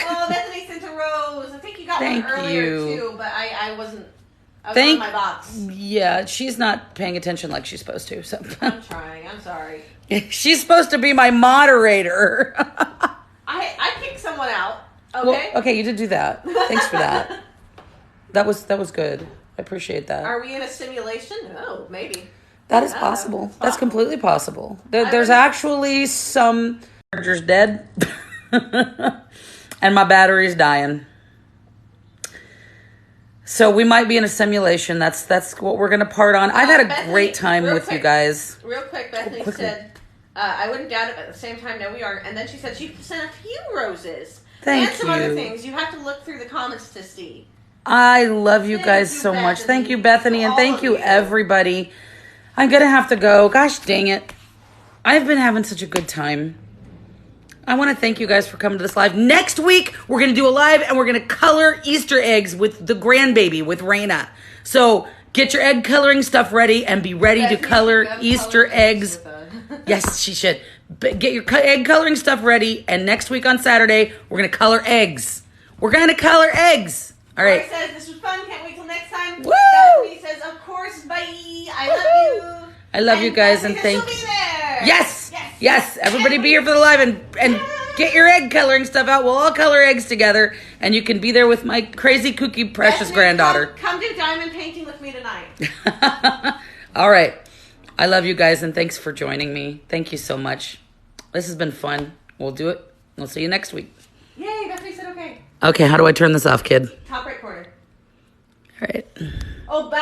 Oh, Bethany sent a rose. I think you got Thank one earlier you. too, but I wasn't. I was Thank- on my box. Yeah, she's not paying attention like she's supposed to. So I'm trying. I'm sorry. she's supposed to be my moderator. I kicked someone out. Okay. Well, okay, you did do that. Thanks for that. That was good. I appreciate that. Are we in a simulation? Oh, maybe. That is Yeah, possible. it's That's possible. completely possible. There's would- actually some charger's dead, and my battery's dying. So we might be in a simulation. That's what we're gonna part on. I've had a Bethany, great time real with you quick. guys. Real quick, Bethany quickly. said, I wouldn't doubt it, but at the same time, no, we aren't. And then she said she sent a few roses. Thank and some other you. things. You have to look through the comments to see. I love you Thank guys you, so much. Bethany. Thank you, Bethany, and All thank of you, you. everybody. I'm gonna have to go. Gosh dang it. I've been having such a good time. I want to thank you guys for coming to this live. Next week, we're going to do a live and we're going to color Easter eggs with the grandbaby, with Raina. So get your egg coloring stuff ready and be ready to Bethany color should Easter color eggs. with a- Yes, she should. But get your egg coloring stuff ready. And next week on Saturday, we're going to color eggs. We're going to color eggs. All Roy right. says, this was fun. Can't wait till next time. Woo! Bethany says, of course, bye. I love you. I love you guys Bethany and says thank she'll be there. Yes. Yes. Everybody be here for the live and get your egg coloring stuff out. We'll all color eggs together and you can be there with my crazy kooky precious Bethany, granddaughter. Come do diamond painting with me tonight. All right. I love you guys and thanks for joining me. Thank you so much. This has been fun. We'll do it. We'll see you next week. Yay, Bethany said okay. Okay, how do I turn this off, kid? Top right corner. All right. Oh, back.